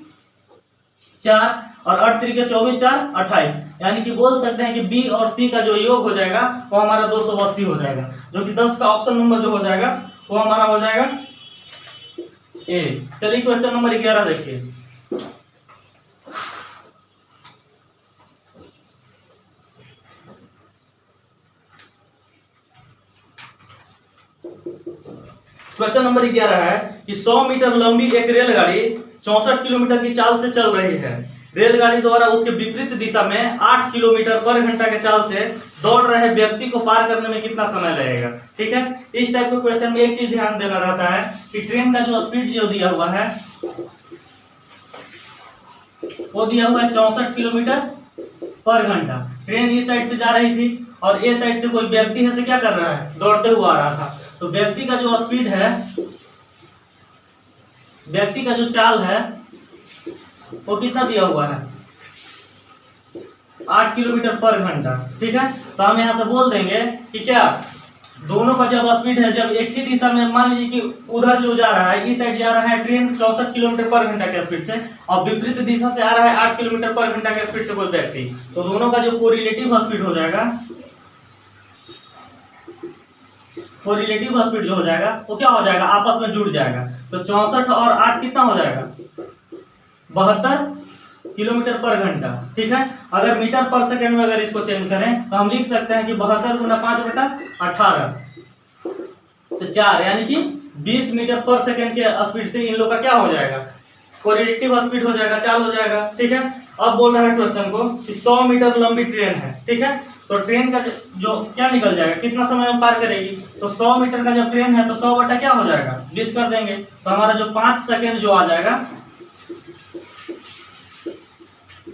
4, और 8 × 24 4 28, यानी कि बोल सकते हैं कि b और c का जो योग हो जाएगा वो हमारा 280 हो जाएगा, जो कि 10 का ऑप्शन नंबर जो हो जाएगा वो हमारा हो जाएगा ए। चलिए क्वेश्चन नंबर 11 देखिए। क्वेश्चन नंबर 11 है कि 100 मीटर लंबी एक रेलगाड़ी 64 किलोमीटर की चाल से चल रही है। रेलगाड़ी द्वारा उसके विपरीत दिशा में 8 किलोमीटर पर घंटा के चाल से दौड़ रहे व्यक्ति को पार करने में कितना समय लगेगा। ठीक है, इस टाइप के क्वेश्चन में एक चीज ध्यान देना रहता है कि ट्रेन का जो स्पीड जो दिया हुआ है वो दिया हुआ है 64 किलोमीटर पर घंटा। ट्रेन इस साइड से जा रही थी और ए साइड से कोई व्यक्ति है से क्या कर रहा है दौड़ते हुआ आ रहा था। तो व्यक्ति का जो स्पीड है, व्यक्ति का जो चाल है वो कितना दिया हुआ है 8 किलोमीटर पर घंटा। ठीक है, तो हम यहाँ से बोल देंगे कि क्या दोनों का जब स्पीड है, जब एक ही दिशा में मान लीजिए कि उधर जो जा रहा है इस साइड जा रहा है ट्रेन 64 किलोमीटर पर घंटा के स्पीड से, और विपरीत दिशा से आ रहा है 8 किलोमीटर पर घंटा के स्पीड से कोई व्यक्ति, तो दोनों का जो कोरिलेटिव स्पीड हो जाएगा, कोरिलेटिव स्पीड जो हो जाएगा वो क्या हो जाएगा आपस में जुड़ जाएगा। तो 64 और 8 कितना हो जाएगा 72 किलोमीटर पर घंटा। ठीक है, अगर मीटर पर सेकंड में अगर इसको चेंज करें तो हम लिख सकते हैं कि 72 × 5/18 तो 4, यानी कि 20 मीटर पर सेकंड के स्पीड से इन लोग का क्या हो जाएगा कोरिलेटिव स्पीड हो जाएगा, चाल हो जाएगा। ठीक है, अब बोल रहा है क्वेश्चन को कि 100 मीटर लंबी ट्रेन है। ठीक है, तो ट्रेन का जो क्या निकल जाएगा कितना समय में पार करेगी, तो 100 मीटर का जब ट्रेन है तो 100 बटा क्या हो जाएगा 20 कर देंगे, तो हमारा जो 5 सेकंड जो आ जाएगा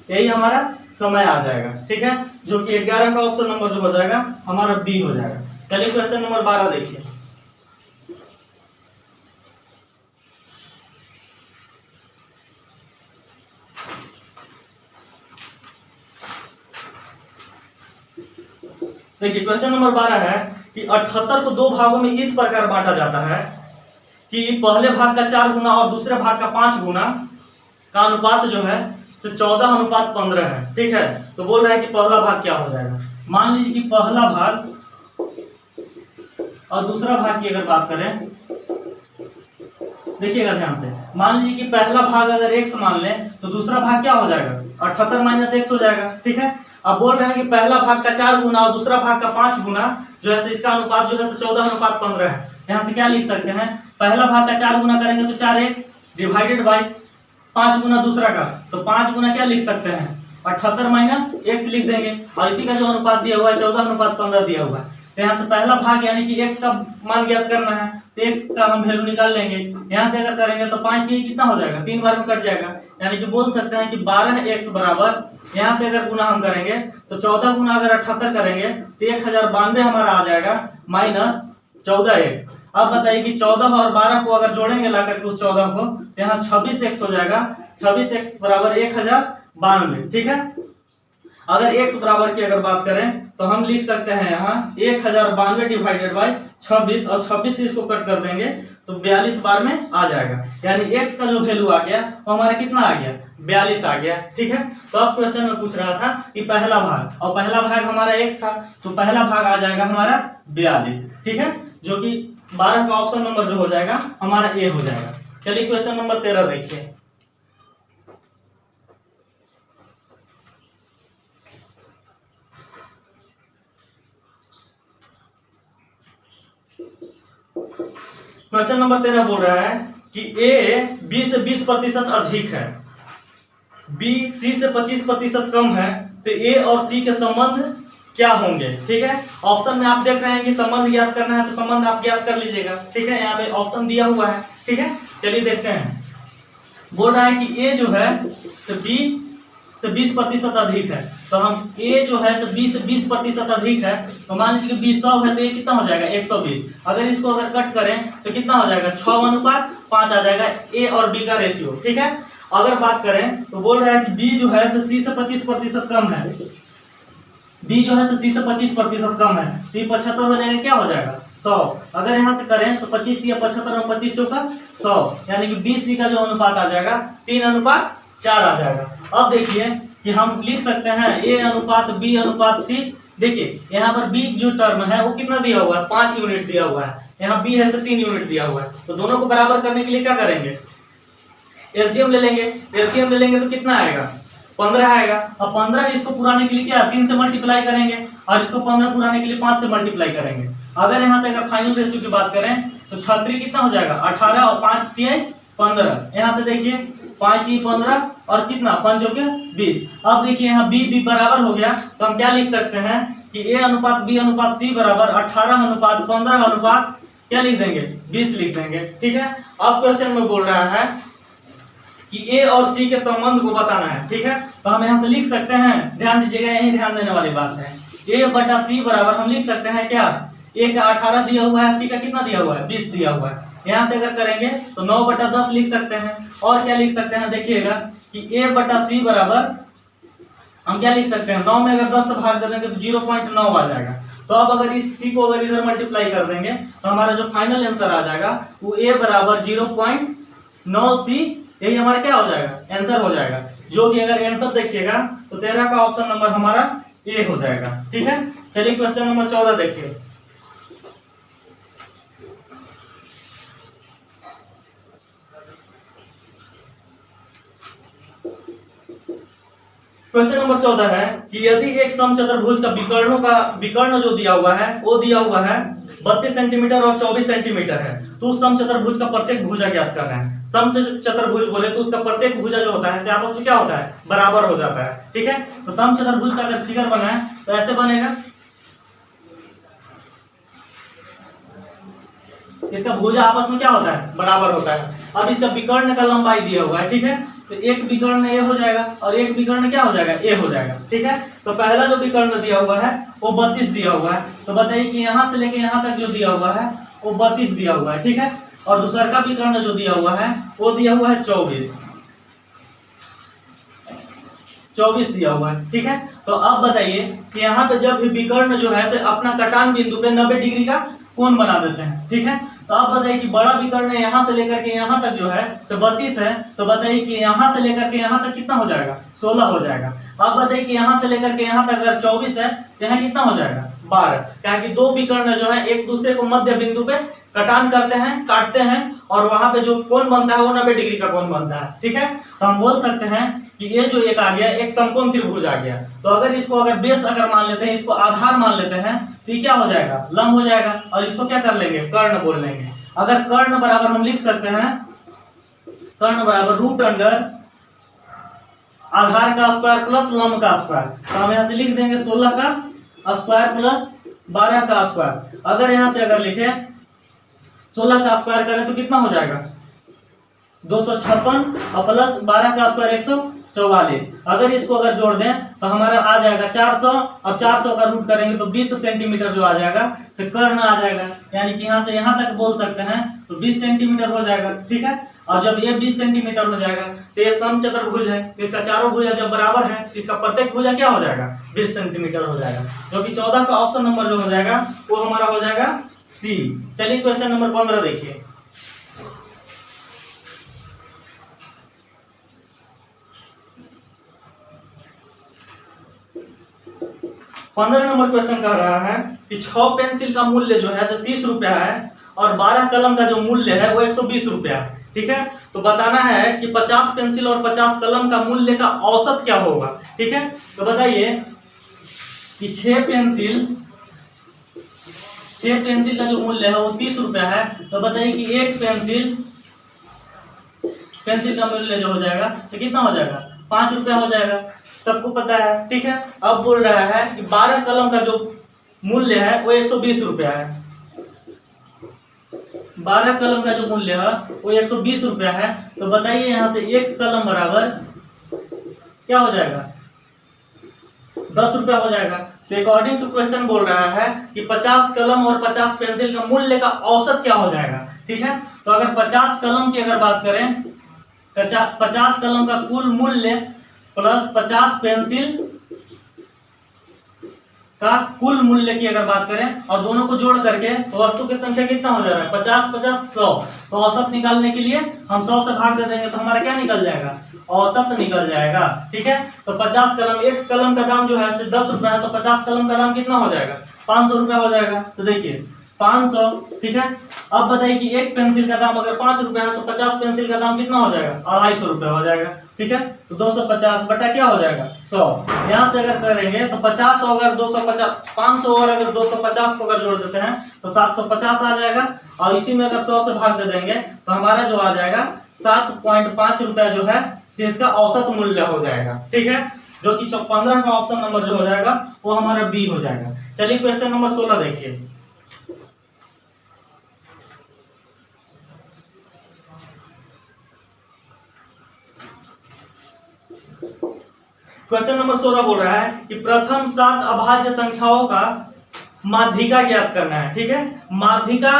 यही हमारा समय आ जाएगा। ठीक है, जो कि 11 का ऑप्शन नंबर जो हो जाएगा हमारा बी हो जाएगा। चलिए क्वेश्चन नंबर 12 देखिए। देखिए क्वेश्चन नंबर 12 है कि 78 को 2 भागों में इस प्रकार बांटा जाता है कि पहले भाग का 4 गुना और दूसरे भाग का 5 गुना का अनुपात जो है तो 14:15 है। ठीक है, तो बोल रहा है कि पहला भाग क्या हो जाएगा। मान लीजिए कि पहला भाग और दूसरा भाग की अगर बात करें, देखिएगा ध्यान से, मान लीजिए कि पहला भाग अगर x मान लें तो दूसरा भाग क्या हो जाएगा 78 - x हो जाएगा। ठीक है, अब बोल रहे हैं कि पहला भाग का 4 गुना और दूसरा भाग का 5 गुना जो है इसका अनुपात जो है 14:15 है। यहाँ से क्या लिख सकते हैं, पहला भाग का 4 गुना करेंगे तो 4x डिवाइडेड बाई 5 गुना दूसरा का, तो 5 गुना क्या लिख सकते हैं 78 माइनस x लिख देंगे, और इसी का जो अनुपात दिया हुआ है 14:15 दिया हुआ है। तो यहाँ से पहला भाग यानी कि x का मान ज्ञात करना है, तो x का हम वैल्यू निकाल लेंगे। यहाँ से अगर करेंगे तो 5 कितना हो जाएगा, 3 बार में कट जाएगा, यानी कि बोल सकते हैं कि 12x बराबर, यहाँ से अगर गुना हम करेंगे तो 14 गुना अगर 78 करेंगे तो 1092 हमारा आ जाएगा माइनस 14x। अब बताइए कि 14 और 12 को अगर जोड़ेंगे ला करके उस 14 को, तो यहाँ 26x हो जाएगा, 26x बराबर 1092। ठीक है, अगर x बराबर की अगर बात करें तो हम लिख सकते हैं यहाँ 1092 डिवाइडेड बाई 26, और 26 से इसको कट कर देंगे तो 42 बार में आ जाएगा, यानी x का जो वैल्यू आ गया वो हमारा कितना आ गया 42 आ गया। ठीक है, तो अब क्वेश्चन में पूछ रहा था कि पहला भाग, और पहला भाग हमारा x था, तो पहला भाग आ जाएगा हमारा 42। ठीक है, जो कि 12 का ऑप्शन नंबर जो हो जाएगा हमारा ए हो जाएगा। चलिए क्वेश्चन नंबर 13 देखिए। क्वेश्चन नंबर 13 बोल रहा है कि ए बी से 20% अधिक है, बी सी से 25% कम है, तो ए और सी के संबंध क्या होंगे। ठीक है, ऑप्शन में आप देख रहे हैं कि संबंध ज्ञात करना है, तो संबंध आप ज्ञात कर लीजिएगा। ठीक है, यहाँ पे ऑप्शन दिया हुआ है। ठीक है, चलिए देखते हैं। बोल रहा है कि ए जो है तो बी से 20% अधिक है, तो हम ए जो है तो बी से 20% अधिक है, तो मान लीजिए कि 20 100 है, तो ये कितना हो जाएगा 120। अगर इसको अगर कट करें तो कितना हो जाएगा 6:5 आ जाएगा ए और बी का रेशियो। ठीक है, अगर बात करें तो बोल रहा है कि बी जो है सी से 25% कम है, बी जो है सी से 25% कम है, तो ये 75 हो जाएगा, क्या हो जाएगा 100। अगर यहाँ से करें तो 25 या 75 और 25 चौका 100, यानी कि बी सी का जो अनुपात आ जाएगा 3:4 आ जाएगा। अब देखिए कि हम लिख सकते हैं ए अनुपात बी अनुपात सी। देखिए यहाँ पर बी जो टर्म है वो कितना दिया हुआ है 5 यूनिट दिया हुआ है, यहाँ बी है 3 यूनिट दिया हुआ है, तो दोनों को बराबर करने के लिए क्या करेंगे एलसीएम ले लेंगे। एलसीएम ले लेंगे तो कितना आएगा 15 आएगा, और 15 इसको पुराने के लिए क्या 3 से मल्टीप्लाई करेंगे, और इसको 15 पुराने के लिए 5 से मल्टीप्लाई करेंगे। अगर यहाँ से अगर फाइनल रेशियो की बात करें तो 6 कितना हो जाएगा 18 और 5 15। यहाँ से देखिए 5 15 और कितना 5 20। अब देखिए यहाँ बी बराबर हो गया, तो हम क्या लिख सकते हैं कि ए अनुपात बी अनुपात सी बराबर 18:15 अनुपात क्या लिख देंगे 20 लिख देंगे। ठीक है, अब क्वेश्चन में बोल रहा है कि ए और सी के संबंध को बताना है। ठीक है, तो हम यहाँ से लिख सकते हैं, ध्यान दीजिएगा, यही ध्यान देने वाली बात है। ए बटा सी बराबर हम लिख सकते हैं क्या, ए का 18 दिया हुआ है, सी का कितना दिया हुआ है 20 दिया हुआ है। यहाँ से अगर करेंगे तो 9/10 लिख सकते हैं, और क्या लिख सकते हैं देखिएगा कि ए बटा सी बराबर हम क्या लिख सकते हैं 9 में अगर 10 से भाग कर देंगे तो 0.9 आ जाएगा। तो अब अगर इस सी को अगर इधर मल्टीप्लाई कर देंगे तो हमारा जो फाइनल आंसर आ जाएगा वो ए बराबर 0.9 सी, यही हमारा क्या हो जाएगा आंसर हो जाएगा, जो कि अगर आंसर देखिएगा तो 13 का ऑप्शन नंबर हमारा ए हो जाएगा। ठीक है, चलिए क्वेश्चन नंबर 14 देखिए। क्वेश्चन नंबर 14 है कि यदि एक समचतुर्भुज का विकर्ण जो दिया हुआ है वो दिया हुआ है 32 सेंटीमीटर और 24 सेंटीमीटर है, तो उस समचतुर्भुज का प्रत्येक भुजा ज्ञात करना है। समचतुर्भुज बोले तो उसका प्रत्येक भुजा जो होता है आपस में क्या होता है बराबर हो जाता है। ठीक है, तो समचतुर्भुज का अगर फिगर बना है तो ऐसे बनेगा, इसका भुजा आपस में क्या होता है बराबर होता है। अब इसका विकर्ण का लंबाई दिया हुआ है। ठीक है, तो एक विकर्ण ए हो जाएगा और एक विकर्ण क्या हो जाएगा ए हो जाएगा। ठीक है, तो पहला जो विकर्ण दिया हुआ है वो 32 दिया हुआ है, तो बताइए कि यहाँ से लेके यहाँ तक जो दिया हुआ है वो 32 दिया हुआ है। ठीक है, और दूसरा का विकर्ण जो दिया हुआ है वो दिया हुआ है 24 दिया हुआ है। ठीक है, तो अब बताइए कि यहाँ पे जब भी विकर्ण जो है अपना कटान बिंदु पे 90 डिग्री का कोण बना देते हैं। ठीक है, तो आप बताइए कि बड़ा विकर्ण यहाँ से लेकर के यहाँ तक जो है 32 है, तो बताइए कि यहाँ से लेकर के यहाँ तक कितना हो जाएगा 16 हो जाएगा। अब बताइए कि यहाँ से लेकर के यहाँ तक अगर 24 है तो यहाँ कितना हो जाएगा 12, क्या कि दो विकर्ण जो है एक दूसरे को मध्य बिंदु पे कटान करते हैं काटते हैं, और वहां पे जो कोण बनता है वो 90 डिग्री का कोण बनता है। ठीक है, तो हम बोल सकते हैं कि ये जो एक आ गया एक समकोण त्रिभुज आ गया, तो अगर इसको अगर बेस अगर मान लेते हैं, इसको आधार मान लेते हैं, तो ये क्या हो जाएगा, लंब हो जाएगा, और इसको क्या कर लेंगे, कर्ण बोल लेंगे। अगर कर्ण बराबर हम लिख सकते हैं, कर्ण बराबर रूट अंडर आधार का स्क्वायर प्लस लंब का स्क्वायर, तो हम यहाँ से लिख देंगे 16 का स्क्वायर प्लस 12 का स्क्वायर। अगर यहाँ से अगर लिखे 16 का स्क्वायर करें तो कितना हो जाएगा, 256 और प्लस 12 का स्क्वायर 144। अगर इसको अगर जोड़ दें तो हमारा आ जाएगा 400, और 400 का रूट करेंगे तो 20 सेंटीमीटर जो आ जाएगा से कर्ण आ जाएगा, यानी कि यहाँ से यहाँ तक बोल सकते हैं तो 20 सेंटीमीटर हो जाएगा। ठीक है, और जब ये 20 सेंटीमीटर हो जाएगा तो ये समचतुर्भुज है, तो इसका चारों भुजा जब बराबर है तो इसका प्रत्येक भुजा क्या हो जाएगा, 20 सेंटीमीटर हो जाएगा, जो कि 14 का ऑप्शन नंबर जो हो जाएगा वो हमारा हो जाएगा सी। चलिए क्वेश्चन नंबर 15 देखिए। 15 नंबर क्वेश्चन कह रहा है कि 6 पेंसिल का मूल्य जो है 30 रुपया है, और 12 कलम का जो मूल्य है वो 120 रुपया है। ठीक है, तो बताना है कि 50 पेंसिल और 50 कलम का मूल्य का औसत क्या होगा। ठीक है, तो बताइए कि 6 पेंसिल का जो मूल्य है वो 30 रुपया है, तो बताइए कि एक पेंसिल का मूल्य जो हो जाएगा तो कितना हो जाएगा, 5 रुपया हो जाएगा, सबको पता है। ठीक है, अब बोल रहा है कि 12 कलम का जो मूल्य है वो 120 रुपया है, 12 कलम का जो मूल्य है वो 120 रुपया है, तो बताइए यहाँ से एक कलम बराबर क्या हो जाएगा, 10 रुपया हो जाएगा। तो अकॉर्डिंग टू क्वेश्चन बोल रहा है कि 50 कलम और 50 पेंसिल का मूल्य का औसत क्या हो जाएगा। ठीक है, तो अगर 50 कलम की अगर बात करें, 50 कलम का कुल मूल्य प्लस 50 पेंसिल का कुल मूल्य की अगर बात करें और दोनों को जोड़ करके तो वस्तु की संख्या कितना हो जा रहा है, 50 50 100। तो औसत निकालने के लिए हम 100 से भाग दे देंगे तो हमारा क्या निकल जाएगा, औसत निकल जाएगा। ठीक है, तो 50 कलम, एक कलम का दाम जो है 10 रुपया है, तो 50 कलम का दाम कितना हो जाएगा, 500 रुपया हो जाएगा। तो देखिए 500। ठीक है, अब बताइए कि एक पेंसिल का दाम अगर 5 रुपया है तो 50 पेंसिल का दाम कितना हो जाएगा, 250 रुपया हो जाएगा। ठीक है, तो 250 बटा क्या हो जाएगा, 100। यहाँ से अगर करेंगे तो 50 अगर 250, 500 और अगर 250 को अगर जोड़ देते हैं तो 750 आ जाएगा, और इसी में अगर 100 से भाग दे देंगे तो हमारा जो आ जाएगा 7.5 रुपया जो है इसका औसत मूल्य हो जाएगा। ठीक है, जो कि 15 का ऑप्शन नंबर जो हो जाएगा वो हमारा बी हो जाएगा। चलिए क्वेश्चन नंबर 16 देखिए। क्वेश्चन नंबर 16 बोल रहा है कि प्रथम 7 अभाज्य संख्याओं का माध्यिका ज्ञात करना है। ठीक है, माध्यिका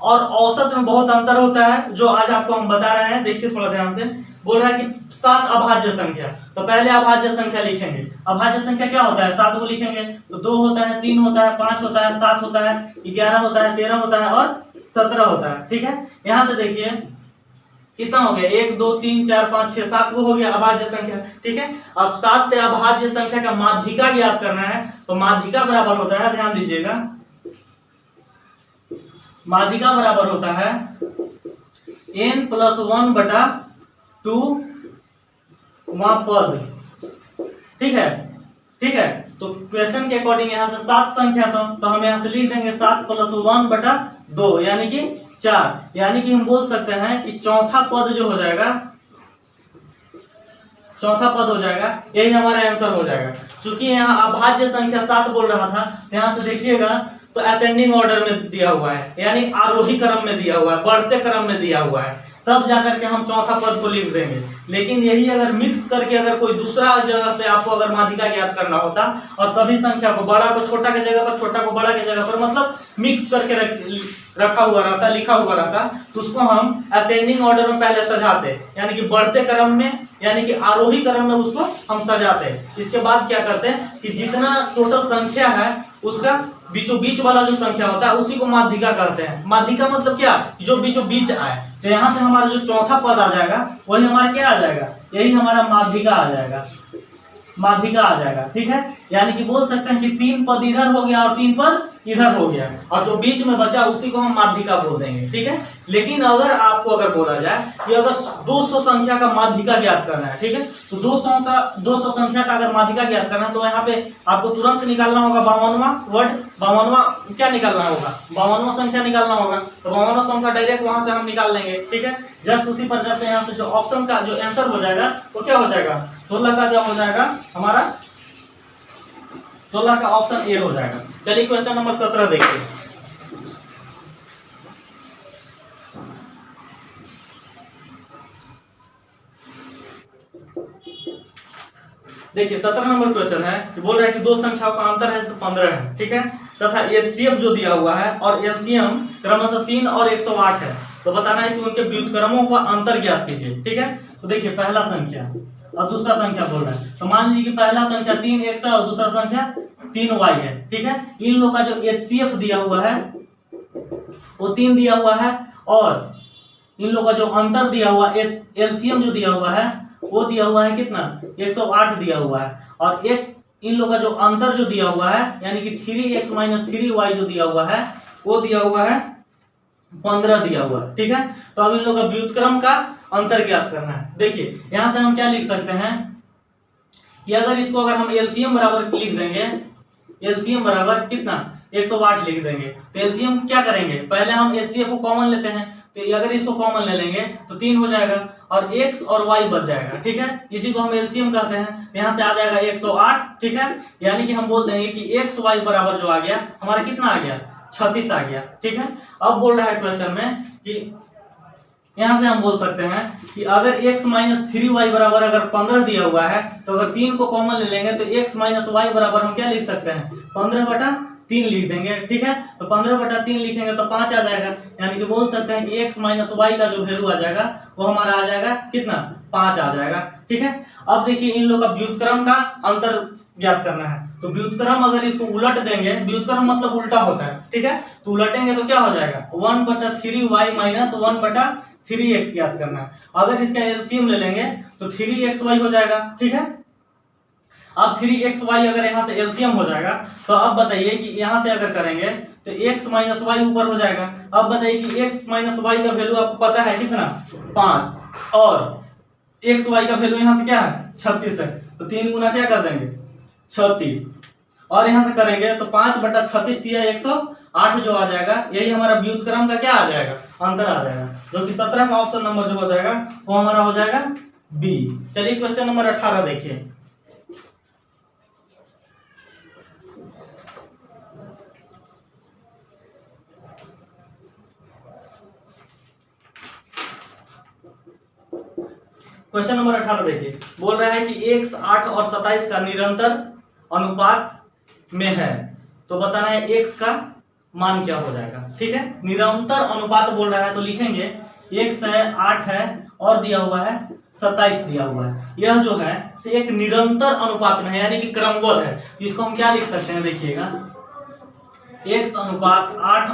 और औसत में बहुत अंतर होता है, जो आज आपको हम बता रहे हैं। देखिए थोड़ा ध्यान से, बोल रहा है कि 7 अभाज्य संख्या, तो पहले अभाज्य संख्या लिखेंगे। अभाज्य संख्या क्या होता है, 7 को लिखेंगे तो 2 होता है, 3 होता है, 5 होता है, 7 होता है, 11 होता है, 13 होता है और 17 होता है। ठीक है, यहाँ से देखिए कितना हो गया, 1 2 3 4 5 6 7 वो हो गया अभाज्य संख्या। ठीक है, अब 7 अभाज्य संख्या का माध्यिका ज्ञात करना है, तो माध्यिका बराबर होता है, ध्यान दीजिएगा, माध्यिका बराबर होता है n + 1 बटा 2 वहां पद। ठीक है, ठीक है, तो क्वेश्चन के अकॉर्डिंग यहाँ से 7 संख्या तो हम यहाँ से लिख देंगे 7 + 1 बटा 2 यानी कि 4, यानी कि हम बोल सकते हैं कि चौथा पद जो हो जाएगा, चौथा पद हो जाएगा, यही हमारा आंसर हो जाएगा। चूंकि यहाँ अभाज्य संख्या 7 बोल रहा था, यहाँ से देखिएगा तो असेंडिंग ऑर्डर में दिया हुआ है, यानी आरोही क्रम में दिया हुआ है, बढ़ते क्रम में दिया हुआ है, तब जाकर के हम चौथा पद को लिख देंगे। लेकिन यही अगर मिक्स करके अगर कोई दूसरा जगह से आपको अगर माध्यिका ज्ञात करना होता और सभी संख्या को, बड़ा को छोटा के जगह पर, छोटा को बड़ा के जगह पर, मतलब मिक्स करके रखा हुआ रहता, लिखा हुआ रहता, तो उसको हम असेंडिंग ऑर्डर में पहले सजाते, यानी कि बढ़ते क्रम में, यानी कि आरोही क्रम में उसको हम सजाते हैं। इसके बाद क्या करते हैं कि जितना टोटल संख्या है उसका बीचों बीच वाला जो संख्या होता है उसी को माध्यिका कहते हैं। माध्यिका मतलब क्या, जो बीचों बीच आए। तो यहाँ से हमारा जो चौथा पद आ जाएगा वही हमारा क्या आ जाएगा, यही हमारा माध्यिका आ जाएगा। माध्यिका आ जाएगा। ठीक है, यानी कि बोल सकते हैं कि 3 पद इधर हो गया और 3 पद इधर हो गया, और जो बीच में बचा उसी को हम माध्यिका बोल देंगे। ठीक है, लेकिन आपको बोला जाए कि अगर 200 संख्या का माध्यिका ज्ञात करना है, ठीक है, तो 200 संख्या का अगर माध्यिका ज्ञात करना है तो यहाँ पे आपको तुरंत निकालना होगा 52वां वर्ड, 52वां क्या निकालना होगा, 52वां संख्या निकालना होगा। तो 52वां संख्या डायरेक्ट वहां से हम निकाल लेंगे। ठीक है, जस्ट उसी पर जैसे यहाँ से जो ऑप्शन का जो आंसर हो जाएगा वो क्या हो जाएगा, 16 का जो हो जाएगा हमारा 16 का ऑप्शन ए हो जाएगा। चलिए क्वेश्चन नंबर 17 देखिए। देखिए 17 नंबर क्वेश्चन है कि बोल रहा है कि दो संख्याओं का अंतर है 15 है। ठीक है, तथा एचसीएफ जो दिया हुआ है और एलसीएम क्रमशः 3 और 108 है, तो बताना है कि उनके व्युत्क्रमों का अंतर ज्ञात कीजिए। ठीक है, तो देखिए पहला संख्या और दूसरा संख्या बोल रहा है, तो मान लीजिए कि पहला संख्या 3x है और दूसरा संख्या 3y है। ठीक है, इन लोगों का जो एचसीएफ दिया हुआ है वो 3 दिया हुआ है, और इन लोगों का जो अंतर दिया हुआ एलसीएम जो दिया हुआ है वो दिया हुआ है कितना, 108 दिया हुआ है, और इन लोगों का जो अंतर जो दिया हुआ है यानी कि 3x - 3y जो दिया हुआ है वो दिया हुआ है 15 दिया हुआ है। ठीक है, तो अब इन लोगों का व्युत्क्रम का अंतर ज्ञात करना है। देखिए यहां से हम क्या लिख सकते हैं कि अगर इसको हम एलसीएम बराबर लिख देंगे, एलसीएम बराबर कितना 108 लिख देंगे, तो एलसीएम क्या करेंगे, पहले हम एचसीएफ को कॉमन लेते हैं, तो अगर इसको कॉमन ले लेंगे तो 3 हो जाएगा और x और y बच जाएगा। ठीक है, इसी को हम एलसीएम कहते हैं, यहाँ से आ जाएगा 108। ठीक है, यानी कि हम बोल देंगे कि एक्स वाई बराबर जो आ गया हमारा कितना आ गया, 36 आ गया। ठीक है, अब बोल रहा है क्वेश्चन में कि यहाँ से हम बोल सकते हैं कि अगर x - 3y बराबर अगर 15 दिया हुआ है, तो अगर 3 को कॉमन ले लेंगे तो x - y बराबर हम क्या लिख सकते हैं, 15/3 लिख देंगे। ठीक है, तो 15/3 लिखेंगे तो 5 आ जाएगा, यानी कि बोल सकते हैं कि x - y का जो वैल्यू आ जाएगा वो हमारा आ जाएगा कितना, 5 आ जाएगा। ठीक है, अब देखिए इन लोग का व्युत्क्रम का अंतर ज्ञात करना है, तो व्युत्क्रम अगर इसको उलट देंगे, व्युत्क्रम मतलब उल्टा होता है। ठीक है, तो उलटेंगे तो क्या हो जाएगा, 1/3y - 1/3x ज्ञात करना है। अगर इसका एलसीएम ले लेंगे तो 3xy हो जाएगा। ठीक है, अब 3xy अगर यहाँ से एलसीएम हो जाएगा तो अब बताइए कि यहाँ से अगर करेंगे तो x - y ऊपर हो जाएगा। अब बताइए कि x - y का वैल्यू आपको पता है कितना, 5, और xy का वैल्यू यहाँ से क्या है, 36 है, तो 3 गुना क्या कर देंगे, 36, और यहाँ से करेंगे तो 5/36 दिया 108 जो आ जाएगा, यही हमारा व्युत्क्रम का क्या आ जाएगा, अंतर आ जाएगा, जो कि 17 का ऑप्शन नंबर जो हो जाएगा वो हमारा हो जाएगा बी। चलिए क्वेश्चन नंबर 18 देखिए। क्वेश्चन नंबर 18 देखिए, बोल रहा है कि x 8 और 27 का निरंतर अनुपात में है, तो बताना है x का मान क्या हो जाएगा। ठीक है, निरंतर अनुपात बोल रहा है तो लिखेंगे x है 8 है और दिया हुआ है 27 दिया हुआ है, यह जो है से एक निरंतर अनुपात में है यानी कि क्रमबद्ध है। इसको हम क्या लिख सकते हैं, देखिएगा x अनुपात 8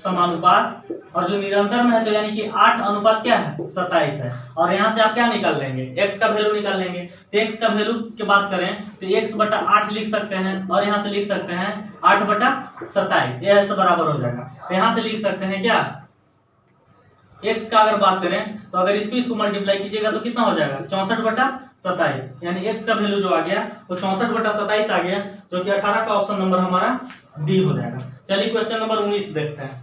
समानुपात, और जो निरंतर में है तो यानी कि 8 अनुपात क्या है, 27 है, और यहाँ से आप क्या निकाल लेंगे, x का वैल्यू निकाल लेंगे। तो x का वैल्यू की बात करें तो x/8 लिख सकते हैं, और यहाँ से लिख सकते हैं 8/27, यह से बराबर हो जाएगा। तो यहाँ से लिख सकते हैं क्या, x का अगर बात करें तो अगर इसको मल्टीप्लाई कीजिएगा तो कितना हो जाएगा, 64/27, यानी x का वैल्यू जो आ गया वो 64/27 आ गया, जो कि 18 का ऑप्शन नंबर हमारा डी हो जाएगा। चलिए क्वेश्चन नंबर 19 देखते हैं।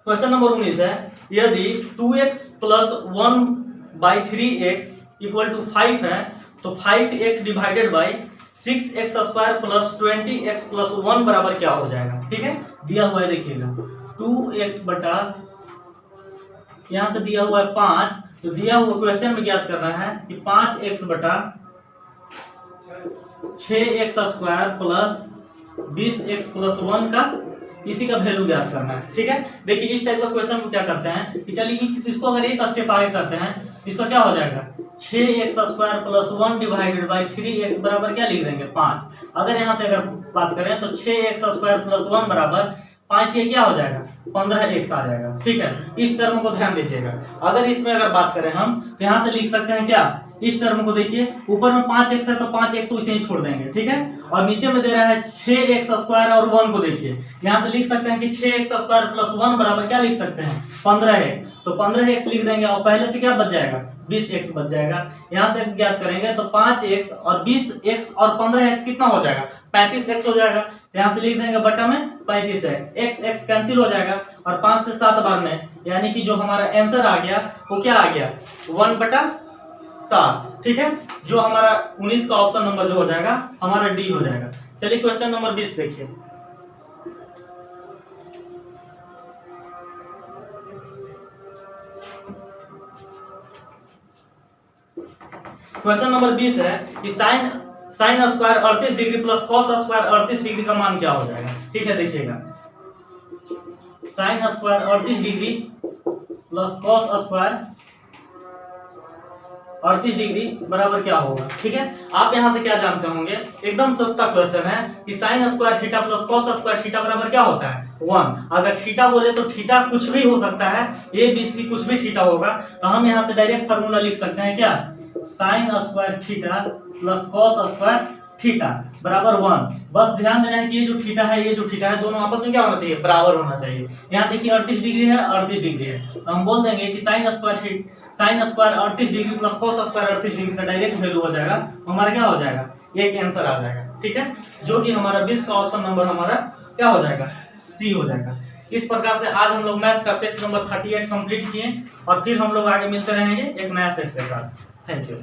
क्वेश्चन नंबर 19 है, यदि 2x + 1/3x = 5 है तो 5x divided by 6x² + 20x + 1 बराबर क्या हो जाएगा। ठीक है, दिया हुआ है, देखिएगा 2x बटा यहाँ से दिया हुआ है 5, तो दिया हुआ क्वेश्चन में ज्ञात करना है कि 5x बटा 6x² + 20x + 1 का इसी का वैल्यू ज्ञात करना है। ठीक है, देखिए इस टाइप का क्वेश्चन को क्या करते हैं कि चलिए इसको अगर एक स्टेप आगे करते हैं, इसका क्या हो जाएगा, 6x² + 1 डिवाइडेड बाई 3x बराबर क्या लिख देंगे, 5। अगर यहाँ से अगर बात करें तो 6x² + 1 बराबर 5 के क्या हो जाएगा 15x आ जाएगा। ठीक है, इस टर्म को ध्यान दीजिएगा। अगर इसमें अगर बात करें हम तो यहाँ से लिख सकते हैं क्या, इस टर्म को देखिए, ऊपर में 5x है तो 5x उसे ही छोड़ देंगे। ठीक है, और नीचे में दे रहा है 6x स्क्वायर और 1 को देखिए, यहाँ से लिख सकते हैं कि 6x स्क्वायर प्लस 1 बराबर क्या लिख सकते हैं 15 है, तो 15x लिख देंगे और पहले से क्या बच जाएगा 20x बच जाएगा। यहाँ से ज्ञात करेंगे तो 5x और 20x और 15x कितना हो जाएगा 35x हो जाएगा। यहाँ से लिख देंगे बटा में 35x, x कैंसिल हो जाएगा और 5 से 7 बार में, यानी कि जो हमारा आंसर आ गया वो क्या आ गया 1/7। ठीक है, जो हमारा 19 का ऑप्शन नंबर जो हो जाएगा हमारा डी हो जाएगा। चलिए क्वेश्चन नंबर 20 देखिए। क्वेश्चन नंबर 20 है कि sine square 38 degree plus cos square 38 degree का मान क्या हो जाएगा। ठीक है, देखिएगा sine square 38 degree plus cos square 38 degree बराबर क्या होगा। ठीक है, आप यहां से क्या जानते होंगे, एकदम सस्ता क्वेश्चन है कि sine square theta plus cos square theta बराबर क्या होता है 1। अगर थीटा बोले तो थीटा कुछ भी हो सकता है, ए बी सी कुछ भी थीटा होगा, तो हम यहां से डायरेक्ट फार्मूला लिख सकते हैं क्या, sine square theta plus cos square theta बराबर 1। बस ध्यान देना है कि ये जो थीटा है ये जो थीटा है दोनों आपस में क्या होना चाहिए बराबर होना चाहिए। यहाँ देखिए 38 डिग्री है 38 डिग्री है, तो हम बोल देंगे कि sine square 38 degree plus cos square 38 degree का डायरेक्ट वैल्यू हो जाएगा, हमारा क्या हो जाएगा एक आंसर आ जाएगा। ठीक है, जो कि हमारा 20 का ऑप्शन नंबर हमारा क्या हो जाएगा सी हो जाएगा। इस प्रकार से आज हम लोग मैथ का सेट नंबर 38 कंप्लीट किए और फिर हम लोग आगे मिलते रहेंगे एक नया सेट के साथ। Thank you.